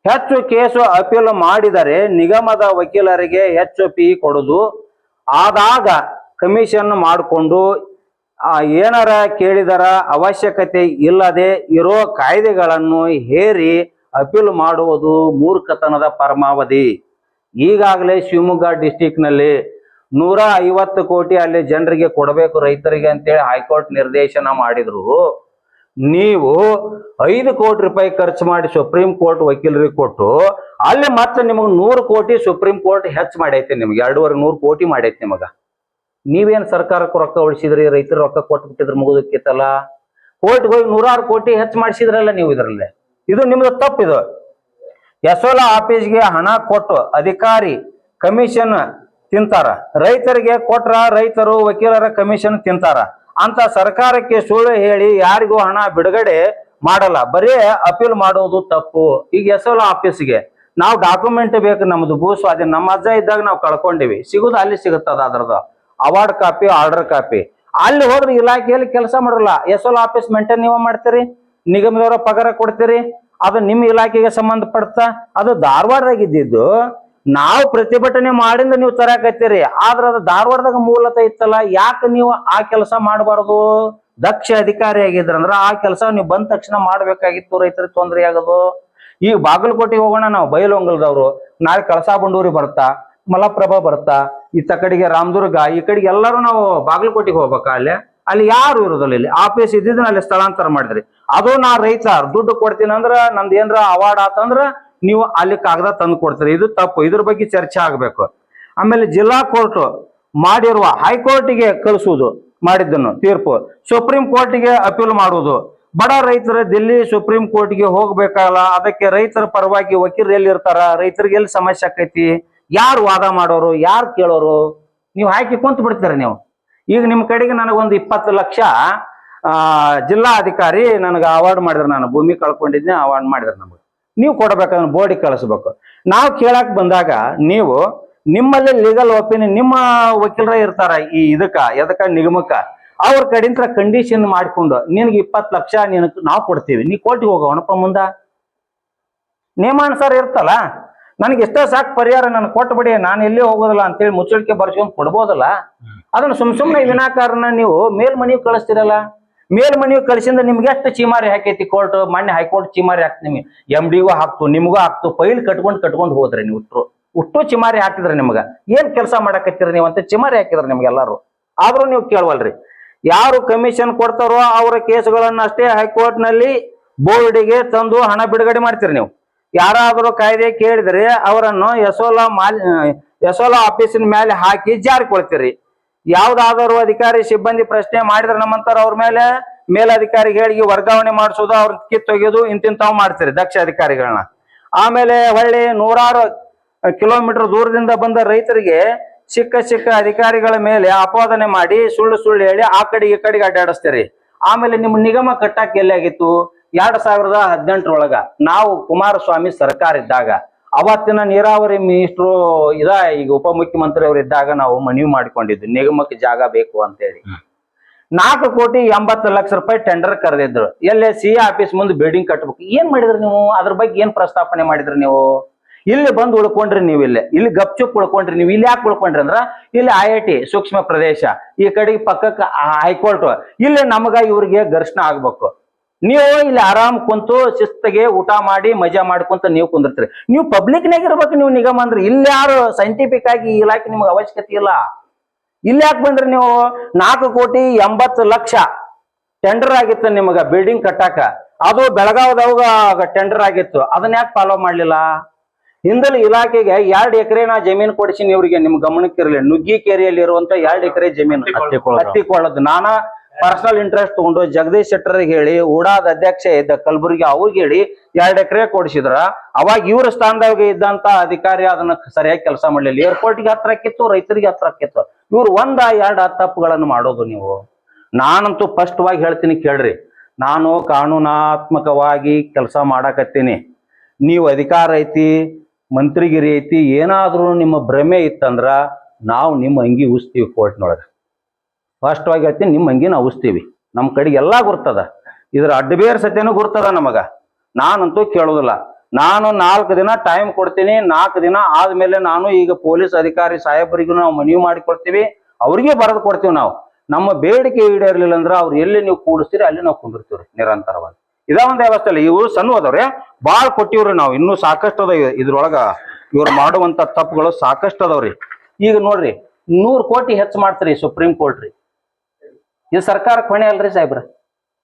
S1: ಹೆಚ್ಚು ಕೇಸು ಅಪೀಲ್ ಮಾಡಿದರೆ ನಿಗಮದ ವಕೀಲರಿಗೆ ಹೆಚ್ಚು ಫೀ ಕೊಡುವುದು, ಆದಾಗ ಕಮಿಷನ್ ಮಾಡಿಕೊಂಡು ಏನಾರ ಕೇಳಿದರ ಅವಶ್ಯಕತೆ ಇಲ್ಲದೆ ಇರೋ ಕಾಯ್ದೆಗಳನ್ನು ಹೇರಿ ಅಪೀಲ್ ಮಾಡುವುದು ಮೂರ್ಖತನದ ಪರಮಾವಧಿ. ಈಗಾಗಲೇ ಶಿವಮೊಗ್ಗ ಡಿಸ್ಟಿಕ್ನಲ್ಲಿ 150 ಕೋಟಿ ಅಲ್ಲಿ ಜನರಿಗೆ ಕೊಡಬೇಕು ರೈತರಿಗೆ ಅಂತೇಳಿ ಹೈಕೋರ್ಟ್ ನಿರ್ದೇಶನ ಮಾಡಿದ್ರು. ನೀವು 5 ಕೋಟಿ ರೂಪಾಯಿ ಖರ್ಚು ಮಾಡಿ ಸುಪ್ರೀಂ ಕೋರ್ಟ್ ವಕೀಲರಿಗೆ ಕೊಟ್ಟು ಅಲ್ಲಿ ಮತ್ತೆ ನಿಮಗೆ 100 ಕೋಟಿ ಸುಪ್ರೀಂ ಕೋರ್ಟ್ ಹೆಚ್ಚು ಮಾಡೈತಿ. ನಿಮ್ಗೆ 2.25 ಕೋಟಿ ಮಾಡೈತಿ ನಿಮಗ. ನೀವೇನ್ ಸರ್ಕಾರಕ್ಕೆ ರೊಕ್ಕ ಉಳಿಸಿದ್ರಿ, ರೈತರು ರೊಕ್ಕ ಕೊಟ್ಬಿಟ್ಟಿದ್ರೆ ಮುಗಿದಕ್ಕಿತ್ತಲ್ಲ. ಕೋರ್ಟ್ಗೆ ಹೋಗಿ 100 ಕೋಟಿ ಹೆಚ್ಚು ಮಾಡಿಸಿದ್ರಲ್ಲ ನೀವು ಇದರಲ್ಲೇ. ಇದು ನಿಮ್ದು ತಪ್ಪಿದು. ಎಸೋಲ ಆಫೀಸ್ಗೆ ಹಣ ಕೊಟ್ಟು ಅಧಿಕಾರಿ ಕಮಿಷನ್ ತಿಂತಾರ, ರೈತರಿಗೆ ಕೊಟ್ರ ರೈತರು ವಕೀಲರ ಕಮಿಷನ್ ತಿಂತಾರ ಅಂತ ಸರ್ಕಾರಕ್ಕೆ ಸುಳ್ಳು ಹೇಳಿ ಯಾರಿಗೂ ಹಣ ಬಿಡುಗಡೆ ಮಾಡಲ್ಲ, ಬರೀ ಅಪೀಲ್ ಮಾಡೋದು ತಪ್ಪು. ಈಗ ಎಸೋಲ ಆಫೀಸ್ಗೆ ನಾವು ಡಾಕ್ಯುಮೆಂಟ್ ಬೇಕು, ನಮ್ದು ಭೂ ಸ್ವಾಧೀನ ನಮ್ಮ ಅಜ್ಜ ಇದ್ದಾಗ ನಾವು ಕಳ್ಕೊಂಡಿವಿ, ಸಿಗುದು ಅಲ್ಲಿ ಸಿಗುತ್ತದ ಅದ್ರದ್ದು ಅವಾರ್ಡ್ ಕಾಪಿ, ಆರ್ಡರ್ ಕಾಪಿ. ಅಲ್ಲಿ ಹೋದ್ರೆ ಇಲಾಖೆಯಲ್ಲಿ ಕೆಲಸ ಮಾಡಲ್ಲ. ಎಸೋಲ ಆಫೀಸ್ ಮೇಂಟೈನ್ ನೀವು ಮಾಡ್ತೀರಿ, ನಿಗಮದವರ ಪಗಾರ ಕೊಡ್ತೀರಿ, ಅದು ನಿಮ್ಮ ಇಲಾಖೆಗೆ ಸಂಬಂಧಪಡ್ತಾ. ಅದು ಧಾರವಾಡದಾಗಿದ್ದು ನಾವು ಪ್ರತಿಭಟನೆ ಮಾಡಿಂದ ನೀವು ತರಾಕತ್ತೀರಿ, ಆದ್ರ ಅದು ಧಾರವಾಡದಾಗ ಮೂಲತಃ ಇತ್ತಲ್ಲ. ಯಾಕೆ ನೀವು ಆ ಕೆಲಸ ಮಾಡಬಾರ್ದು? ದಕ್ಷ ಅಧಿಕಾರಿ ಆಗಿದ್ರಂದ್ರ ಆ ಕೆಲಸ ನೀವು ಬಂದ ತಕ್ಷಣ ಮಾಡ್ಬೇಕಾಗಿತ್ತು, ರೈತರಿಗೆ ತೊಂದರೆ ಆಗೋದು. ಈಗ ಬಾಗಲಕೋಟೆಗೆ ಹೋಗೋಣ ನಾವು, ಬೈಲೊಂಗಲದವ್ರು, ನಾಳೆ ಕಳಸಾ ಬಂಡೂರಿ ಬರ್ತಾ, ಮಲಪ್ರಭಾ ಬರ್ತಾ, ಇತ್ತ ಕಡೆಗೆ ರಾಮದುರ್ಗ, ಈ ಕಡೆಗೆ ಎಲ್ಲರೂ ನಾವು ಬಾಗಲಕೋಟೆಗೆ ಹೋಗ್ಬೇಕಾ? ಅಲ್ಲಿ ಯಾರು ಇರೋದಿಲ್ಲ. ಇಲ್ಲಿ ಆಫೀಸ್ ಇದ್ದಿದ್ದನ್ನ ಅಲ್ಲಿ ಸ್ಥಳಾಂತರ ಮಾಡಿದ್ರಿ. ಅದು ನಾ ರೈತ ದುಡ್ಡು ಕೊಡ್ತೀನಿ ಅಂದ್ರ ನಮ್ದು ಏನ್ರ ಅವಾರ್ಡ್ ಆತಂದ್ರ ನೀವು ಅಲ್ಲಿ ಕಾಗದ ತಂದು ಕೊಡ್ತೀರಿ. ಇದು ತಪ್ಪು. ಇದ್ರ ಬಗ್ಗೆ ಚರ್ಚೆ ಆಗ್ಬೇಕು. ಆಮೇಲೆ ಜಿಲ್ಲಾ ಕೋರ್ಟ್ ಮಾಡಿರುವ ಹೈಕೋರ್ಟಿಗೆ ಕಳಿಸುವುದು ಮಾಡಿದ್ದನ್ನು ತೀರ್ಪು, ಸುಪ್ರೀಂ ಕೋರ್ಟಿಗೆ ಅಪೀಲ್ ಮಾಡುವುದು. ಬಡ ರೈತರ ದಿಲ್ಲಿ ಸುಪ್ರೀಂ ಕೋರ್ಟ್ಗೆ ಹೋಗ್ಬೇಕಲ್ಲ, ಅದಕ್ಕೆ ರೈತರ ಪರವಾಗಿ ವಕೀಲರು ಎಲ್ಲಿ ಇರ್ತಾರ? ರೈತರಿಗೆ ಎಲ್ಲಿ ಸಮಸ್ಯೆ ಆಕೈತಿ? ಯಾರು ವಾದ ಮಾಡೋರು, ಯಾರು ಕೇಳೋರು? ನೀವು ಹಾಕಿ ಕುಂತ ಬಿಡ್ತೀರ ನೀವು. ಈಗ ನಿಮ್ಮ ಕಡೆಗೆ ನನಗೊಂದು 20 ಲಕ್ಷ ಜಿಲ್ಲಾ ಅಧಿಕಾರಿ ನನಗೆ ಅವಾರ್ಡ್ ಮಾಡಿದ್ರು, ನಾನು ಭೂಮಿ ಕಳ್ಕೊಂಡಿದ್ನೆ, ಅವಾರ್ಡ್ ಮಾಡಿದ್ರು ನಮಗೆ. ನೀವು ಕೊಡ್ಬೇಕಂದ್ರೆ ಬೋರ್ಡಿಗೆ ಕಳಿಸ್ಬೇಕು. ನಾವು ಕೇಳಕ್ ಬಂದಾಗ ನೀವು ನಿಮ್ಮಲ್ಲಿ ಲೀಗಲ್ ಒಪಿನಿಯನ್, ನಿಮ್ಮ ವಕೀಲರ ಇರ್ತಾರ ಈ ಎದಕ್ಕ ನಿಗಮಕ್ಕ, ಅವ್ರ ಕಡೆಯಿಂದ ಕಂಡೀಷನ್ ಮಾಡ್ಕೊಂಡು ನಿನಗೆ 20 ಲಕ್ಷ ನಾವು ಕೊಡ್ತೀವಿ, ನೀ ಕೋರ್ಟಿಗೆ ಹೋಗೋಣಪ್ಪ ಮುಂದ. ನಿಯಮಾನುಸಾರ ಇರ್ತಲ್ಲ, ನನಗೆ ಎಷ್ಟೋ ಸಾಕು ಪರಿಹಾರ ನನಗೆ ಕೊಟ್ಬಿಡಿ, ನಾನು ಎಲ್ಲಿ ಹೋಗೋದಿಲ್ಲ ಅಂತೇಳಿ ಮುಚ್ಚಳಿಕೆ ಬರ್ಸ್ಕೊಂಡು ಕೊಡ್ಬೋದಲ್ಲ. ಅದನ್ನ ಸುಮ್ಮನೆ ವಿನಾಕಾರಣ ನೀವು ಮೇಲ್ಮನವಿ ಕಳಿಸ್ತಿರಲ್ಲ. ಮೇಲ್ಮನವಿ ಕಳಿಸಿಂದ ನಿಮ್ಗೆ ಎಷ್ಟು ಚೀಮಾರಿ ಹಾಕೈತಿ ಕೋರ್ಟ್. ಮೊನ್ನೆ ಹೈಕೋರ್ಟ್ ಚೀಮಾರಿ ಹಾಕ್ತಿ, ನಿಮಗೆ MD ಗೂ ಹಾಕ್ತು, ನಿಮಗೂ ಹಾಕ್ತು, ಫೈಲ್ ಕಟ್ಕೊಂಡು ಹೋದ್ರಿ ನೀವು. ಉಟ್ಟು ಚಿಮಾರಿ ಹಾಕಿದ್ರಿ. ನಿಮ್ಗ ಏನ್ ಕೆಲಸ ಮಾಡಕತ್ತೀರಿ ನೀವು ಅಂತ ಚಿಮಾರಿ ಹಾಕಿದ್ರಿ ನಿಮ್ಗೆಲ್ಲಾರು. ಆದ್ರೂ ನೀವು ಕೇಳವಲ್ರಿ. ಯಾರು ಕಮಿಷನ್ ಕೊಡ್ತಾರೋ ಅವರ ಕೇಸುಗಳನ್ನ ಅಷ್ಟೇ ಹೈಕೋರ್ಟ್ ನಲ್ಲಿ ಬೋರ್ಡಿಗೆ ತಂದು ಹಣ ಬಿಡುಗಡೆ ಮಾಡ್ತೀರಿ ನೀವು. ಯಾರಾದರೂ ಕಾಯ್ದೆ ಕೇಳಿದ್ರೆ ಅವರನ್ನು ಎಸೋಲ ಆಫೀಸಿನ ಮೇಲೆ ಹಾಕಿ ಜಾರಿ ಕೊಡ್ತೀರಿ. ಯಾವ್ದಾದರೂ ಅಧಿಕಾರಿ ಸಿಬ್ಬಂದಿ ಪ್ರಶ್ನೆ ಮಾಡಿದ್ರೆ ನಮ್ಮಂತರ ಅವ್ರ ಮೇಲೆ ಮೇಲಧಿಕಾರಿಗಳಿಗೆ ವರ್ಗಾವಣೆ ಮಾಡಿಸೋದು, ಅವ್ರ ಕಿತ್ತೊಗೆಯೋದು, ಇಂತಿಂತಾವ್ ಮಾಡ್ತೀರಿ ದಕ್ಷ ಅಧಿಕಾರಿಗಳನ್ನ. ಆಮೇಲೆ ಹೊಳ್ಳಿ 100 ಕಿಲೋಮೀಟರ್ ದೂರದಿಂದ ಬಂದ ರೈತರಿಗೆ ಸಿಕ್ಕ ಅಧಿಕಾರಿಗಳ ಮೇಲೆ ಅಪವಾದನೆ ಮಾಡಿ ಸುಳ್ಳು ಹೇಳಿ ಆ ಕಡೆಗೆ ಈ ಕಡೆಗೆ ಅಡ್ಡಾಡಿಸ್ತೀರಿ. ಆಮೇಲೆ ನಿಮ್ಮ ನಿಗಮ ಕಟ್ಟಾಕ ಎಲ್ಲಿ ಆಗಿತ್ತು? 2018 ನಾವು ಕುಮಾರಸ್ವಾಮಿ ಸರ್ಕಾರ ಇದ್ದಾಗ, ಅವತ್ತಿನ ನೀರಾವರಿ ಮಿನಿಸ್ಟ್ರು ಈಗ ಉಪಮುಖ್ಯಮಂತ್ರಿ ಅವರು ಇದ್ದಾಗ ನಾವು ಮನವಿ ಮಾಡಿಕೊಂಡಿದ್ದು ನಿಗಮಕ್ಕೆ ಜಾಗ ಬೇಕು ಅಂತೇಳಿ. 4,80,00,000 ರೂಪಾಯಿ ಟೆಂಡರ್ ಕರೆದಿದ್ರು. ಎಲ್ಲೇ CA ಆಫೀಸ್ ಮುಂದೆ ಬಿಲ್ಡಿಂಗ್ ಕಟ್ಟಬೇಕು. ಏನ್ ಮಾಡಿದ್ರಿ ನೀವು? ಅದ್ರ ಬಗ್ಗೆ ಏನ್ ಪ್ರಸ್ತಾಪನೆ ಮಾಡಿದ್ರಿ ನೀವು? ಇಲ್ಲಿ ಬಂದು ಉಳ್ಕೊಂಡ್ರಿ ನೀವು, ಇಲ್ಲಿ ಗಪ್ಚುಪ್ ಉಳ್ಕೊಂಡ್ರಿ ನೀವು. ಇಲ್ಲಿ ಯಾಕೆ ಉಳ್ಕೊಂಡ್ರಿ ಅಂದ್ರ ಇಲ್ಲಿ IIT ಸೂಕ್ಷ್ಮ ಪ್ರದೇಶ, ಈ ಕಡೆಗೆ ಪಕ್ಕಕ್ಕೆ ಹೈಕೋರ್ಟ್, ಇಲ್ಲಿ ನಮಗ ಇವ್ರಿಗೆ ಘರ್ಷಣೆ ಆಗ್ಬೇಕು. ನೀವು ಇಲ್ಲಿ ಆರಾಮ್ ಕುಂತು ಶಿಸ್ತಿಗೆ ಊಟ ಮಾಡಿ ಮಜಾ ಮಾಡ್ಕೊಂತ ನೀವು ಕುಂದಿರ್ತೀರಿ. ನೀವು ಪಬ್ಲಿಕ್ನಾಗ ಇರ್ಬೇಕು ನೀವು ನಿಗಮ ಅಂದ್ರೆ. ಇಲ್ಲಿ ಯಾರು ಸೈಂಟಿಫಿಕ್ ಆಗಿ ಇಲಾಖೆ ನಿಮ್ಗೆ ಅವಶ್ಯಕತೆ ಇಲ್ಲ. ಇಲ್ಲಿ ಯಾಕೆ ಬಂದ್ರಿ ನೀವು? 4,80,00,000 ಟೆಂಡರ್ ಆಗಿತ್ತು ನಿಮಗ ಬಿಲ್ಡಿಂಗ್ ಕಟ್ಟಾಕ. ಅದು ಬೆಳಗಾವದಾಗ ಟೆಂಡರ್ ಆಗಿತ್ತು. ಅದನ್ನ ಯಾಕೆ ಫಾಲೋ ಮಾಡ್ಲಿಲ್ಲ? ಹಿಂದಲ ಇಲಾಖೆಗೆ 2 ಎಕರೆ ನಾ ಜಮೀನು ಕೊಡಿಸಿನಿ ಇವ್ರಿಗೆ. ನಿಮ್ ಗಮನಕ್ಕಿರಲಿ, ನುಗ್ಗಿಕೇರಿಯಲ್ಲಿ ಇರುವಂತ 2 ಎಕರೆ ಜಮೀನು ಹತ್ತಿಕೊಳ್ಳೋದು. ನಾನಾ ಪರ್ಸನಲ್ ಇಂಟ್ರೆಸ್ಟ್ ತಗೊಂಡು ಜಗದೀಶ್ ಶೆಟ್ಟರ್ಗೆ ಹೇಳಿ, ಊಡಾದ ಅಧ್ಯಕ್ಷ ಇದ್ದ ಕಲಬುರಗಿ ಅವ್ರಿಗೆ ಹೇಳಿ 2 ಎಕರೆ ಕೊಡಿಸಿದ್ರ. ಅವಾಗ ಇವ್ರ ಸ್ಥಾನದಾಗ ಇದ್ದಂತ ಅಧಿಕಾರಿ ಅದನ್ನ ಸರಿಯಾಗಿ ಕೆಲಸ ಮಾಡ್ಲಿಲ್ಲ. ಏರ್ಪೋರ್ಟ್ಗೆ ಹತ್ರ ಆಕಿತ್ತು, ರೈತರಿಗೆ ಹತ್ರ ಆಕಿತ್ತು. ಇವ್ರು 1-2 ತಪ್ಪುಗಳನ್ನು ಮಾಡೋದು ನೀವು. ನಾನಂತೂ ಸ್ಪಷ್ಟವಾಗಿ ಹೇಳ್ತೀನಿ ಕೇಳ್ರಿ, ನಾನು ಕಾನೂನಾತ್ಮಕವಾಗಿ ಕೆಲಸ ಮಾಡಾಕತ್ತೀನಿ. ನೀವು ಅಧಿಕಾರ ಐತಿ, ಮಂತ್ರಿಗಿರಿ ಐತಿ, ಏನಾದ್ರೂ ನಿಮ್ಮ ಭ್ರಮೆ ಇತ್ತಂದ್ರ ನಾವು ನಿಮ್ಮ ಅಂಗಿ ಉಸ್ತೀವಿ ಕೋರ್ಟ್ನೊಳಗೆ. ಸ್ಪಷ್ಟವಾಗಿ ಹೇಳ್ತೀನಿ, ನಿಮ್ಮ ಅಂಗಿ ನಾವು ಉಸ್ತೀವಿ. ನಮ್ಮ ಕಡೆಗೆ ಎಲ್ಲಾ ಗುರ್ತದ, ಇದ್ರ ಅಡ್ಡಬೇರ್ ಸತ್ಯನೂ ಗುರ್ತದ ನಮಗ. ನಾನಂತೂ ಕೇಳೋದಿಲ್ಲ. ನಾನು 4 ದಿನ ಟೈಮ್ ಕೊಡ್ತೀನಿ. 4 ದಿನ ಆದ್ಮೇಲೆ ನಾನು ಈಗ ಪೊಲೀಸ್ ಅಧಿಕಾರಿ ಸಾಹೇಬರಿಗೂ ನಾವು ಮನವಿ ಮಾಡಿಕೊಡ್ತೀವಿ, ಅವ್ರಿಗೆ ಬರೆದು ಕೊಡ್ತೀವಿ. ನಾವು ನಮ್ಮ ಬೇಡಿಕೆ ಈಡೇರ್ಲಿಲ್ಲ ಅಂದ್ರೆ ಅವ್ರು ಎಲ್ಲಿ ನೀವು ಕೂಡಿಸ್ತೀರಿ ಅಲ್ಲಿ ನಾವು ಕುಂದಿರ್ತೀವ್ರಿ ನಿರಂತರವಾಗಿ. ಇದ ಒಂದು ವ್ಯವಸ್ಥೆ ಇಲ್ಲ. ಇವು ಸಣ್ಣ ಹೋದವ್ರೆ, ಬಾಳ್ ಕೊಟ್ಟಿವ್ರಿ ನಾವು. ಇನ್ನೂ ಸಾಕಷ್ಟು ಅದ ಇದ್ರೊಳಗ. ಇವ್ರು ಮಾಡುವಂತ ತಪ್ಪುಗಳು ಸಾಕಷ್ಟು ಅದಾವ್ರಿ. ಈಗ ನೋಡ್ರಿ, 100 ಕೋಟಿ ಹೆಚ್ಚು ಮಾಡ್ತೀರಿ ಸುಪ್ರೀಂ ಕೋರ್ಟ್ ರೀ. ಇದು ಸರ್ಕಾರಕ್ಕೆ ಹೊಣೆ ಅಲ್ರಿ ಸಾಹೇಬ್ರ?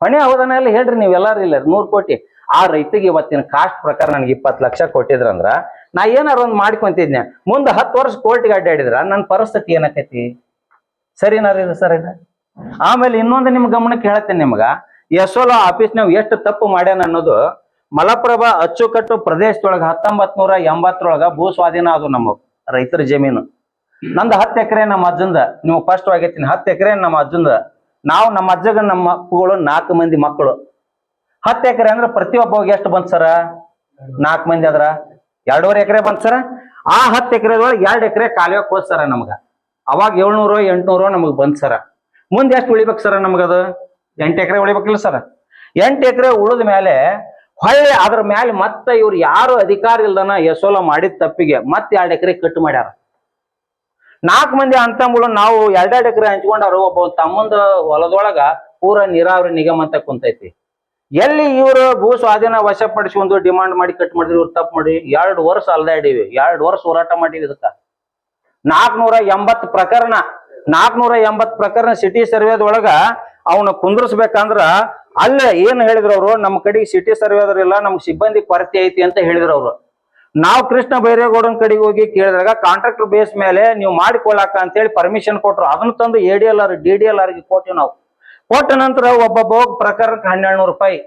S1: ಹೊಣೆ ಹೌದನ ಎಲ್ಲ ಹೇಳ್ರಿ ನೀವು ಎಲ್ಲಾರು. ಇಲ್ಲ 100 ಕೋಟಿ ಆ ರೈತಿಗೆ ಇವತ್ತಿನ ಕಾಸ್ಟ್ ಪ್ರಕಾರ ನನಗೆ 20 ಲಕ್ಷ ಕೊಟ್ಟಿದ್ರಂದ್ರ ನಾ ಏನಾರ ಒಂದು ಮಾಡ್ಕೊಂತಿದ್ನೆ. ಮುಂದೆ 10 ವರ್ಷ ಕೋರ್ಟ್ಗೆ ಅಡ್ಡಾಡಿದ್ರ ನನ್ನ ಪರಿಸ್ಥಿತಿ ಏನಕೈತಿ? ಸರಿನಾರ ಇದು ಸರ್ ಇದು? ಆಮೇಲೆ ಇನ್ನೊಂದು ನಿಮ್ ಗಮನಕ್ಕೆ ಹೇಳ್ತೇನೆ ನಿಮ್ಗ, ಎಸ್ಒಲ ಆಫೀಸ್ನಾವ್ ಎಷ್ಟು ತಪ್ಪು ಮಾಡ್ಯಾನ ಅನ್ನೋದು. ಮಲಪ್ರಭಾ ಅಚ್ಚುಕಟ್ಟು ಪ್ರದೇಶದೊಳಗ 1980 ಭೂ ಸ್ವಾಧೀನ ಅದು ನಮ್ಮ ರೈತರ ಜಮೀನು. ನಂದು 10 ಎಕರೆ ನಮ್ಮ ಅಜ್ಜಂದ, ನೀವು ಫಸ್ಟ್ ಆಗೈತೀನಿ 10 ಎಕರೆ ನಮ್ಮ ಅಜ್ಜಂದ. ನಾವು ನಮ್ಮ ಅಜ್ಜಗ ನಮ್ಮ ಅಪ್ಪಗಳು 4 ಮಂದಿ ಮಕ್ಕಳು. 10 ಎಕರೆ ಅಂದ್ರೆ ಪ್ರತಿಯೊಬ್ಬಗೆ ಎಷ್ಟು ಬಂತ್ ಸರ? 4 ಮಂದಿ ಅದ್ರ 2.5 ಎಕರೆ ಬಂತ್ ಸರ. ಆ 10 ಎಕರೆದೊಳಗೆ 2 ಎಕರೆ ಕಾಲುವೆಗೆ ಹೋದ್ ಸರ ನಮ್ಗ. ಅವಾಗ 700 800 ನಮಗ್ ಬಂತ್ ಸರ. ಮುಂದೆ ಎಷ್ಟು ಉಳಿಬೇಕು ಸರ ನಮಗದು? 8 ಎಕರೆ ಉಳಿಬೇಕಿಲ್ಲ ಸರ. 8 ಎಕರೆ ಉಳಿದ ಮೇಲೆ ಹೊಳ್ಳಿ ಅದ್ರ ಮೇಲೆ ಮತ್ತೆ ಇವ್ರು ಯಾರು ಅಧಿಕಾರ ಇಲ್ದನ ಎಸೋಲ ಮಾಡಿದ ತಪ್ಪಿಗೆ ಮತ್ತೆ 2 ಎಕರೆ ಕಟ್ಟು ಮಾಡ್ಯಾರ. 4 ಮಂದಿ ಅಂತಂಬಳು ನಾವು 2 ಎಕರೆ ಹಂಚ್ಕೊಂಡವ್ರು. ಒಬ್ಬ ತಮ್ಮಂದ ಹೊಲದೊಳಗ ಪೂರ ನೀರಾವರಿ ನಿಗಮ ಅಂತ ಕುಂತೈತಿ. ಎಲ್ಲಿ ಇವ್ರು ಭೂ ಸ್ವಾಧೀನ ವಶಪಡಿಸಿಕೊಂಡು ಡಿಮಾಂಡ್ ಮಾಡಿ ಕಟ್ ಮಾಡಿದ್ರು, ಇವ್ರು ತಪ್ಪು ಮಾಡಿ 2 ವರ್ಷ ಅಲ್ದಾಡಿವಿ, 2 ವರ್ಷ ಹೋರಾಟ ಮಾಡಿವಿ. ಇದಕ್ಕ 480 ಪ್ರಕರಣ, 480 ಪ್ರಕರಣ ಸಿಟಿ ಸರ್ವೇದೊಳಗ ಅವನು ಕುಂದ್ರಸ್ಬೇಕಂದ್ರ ಅಲ್ಲೇ ಏನ್ ಹೇಳಿದ್ರು ಅವ್ರು, ನಮ್ಮ ಕಡೆಗೆ ಸಿಟಿ ಸರ್ವೇದವ್ರಿಲ್ಲ, ನಮ್ಗೆ ಸಿಬ್ಬಂದಿ ಕೊರತೆ ಐತಿ ಅಂತ ಹೇಳಿದ್ರು ಅವ್ರು. ನಾವು ಕೃಷ್ಣ ಬೈರೇಗೌಡನ ಕಡೆಗೆ ಹೋಗಿ ಕೇಳಿದಾಗ ಕಾಂಟ್ರಾಕ್ಟರ್ ಬೇಸ್ ಮೇಲೆ ನೀವು ಮಾಡಿಕೊಳ್ಳಾಕ ಅಂತೇಳಿ ಪರ್ಮಿಷನ್ ಕೊಟ್ರು. ಅದನ್ನ ತಂದು ADLR DDLR ಗೆ ಕೊಟ್ಟಿವಿ ನಾವು. ಕೊಟ್ಟ ನಂತರ ಒಬ್ಬೊಬ್ಬ ಪ್ರಕರಣಕ್ಕೆ 1200 ರೂಪಾಯಿ,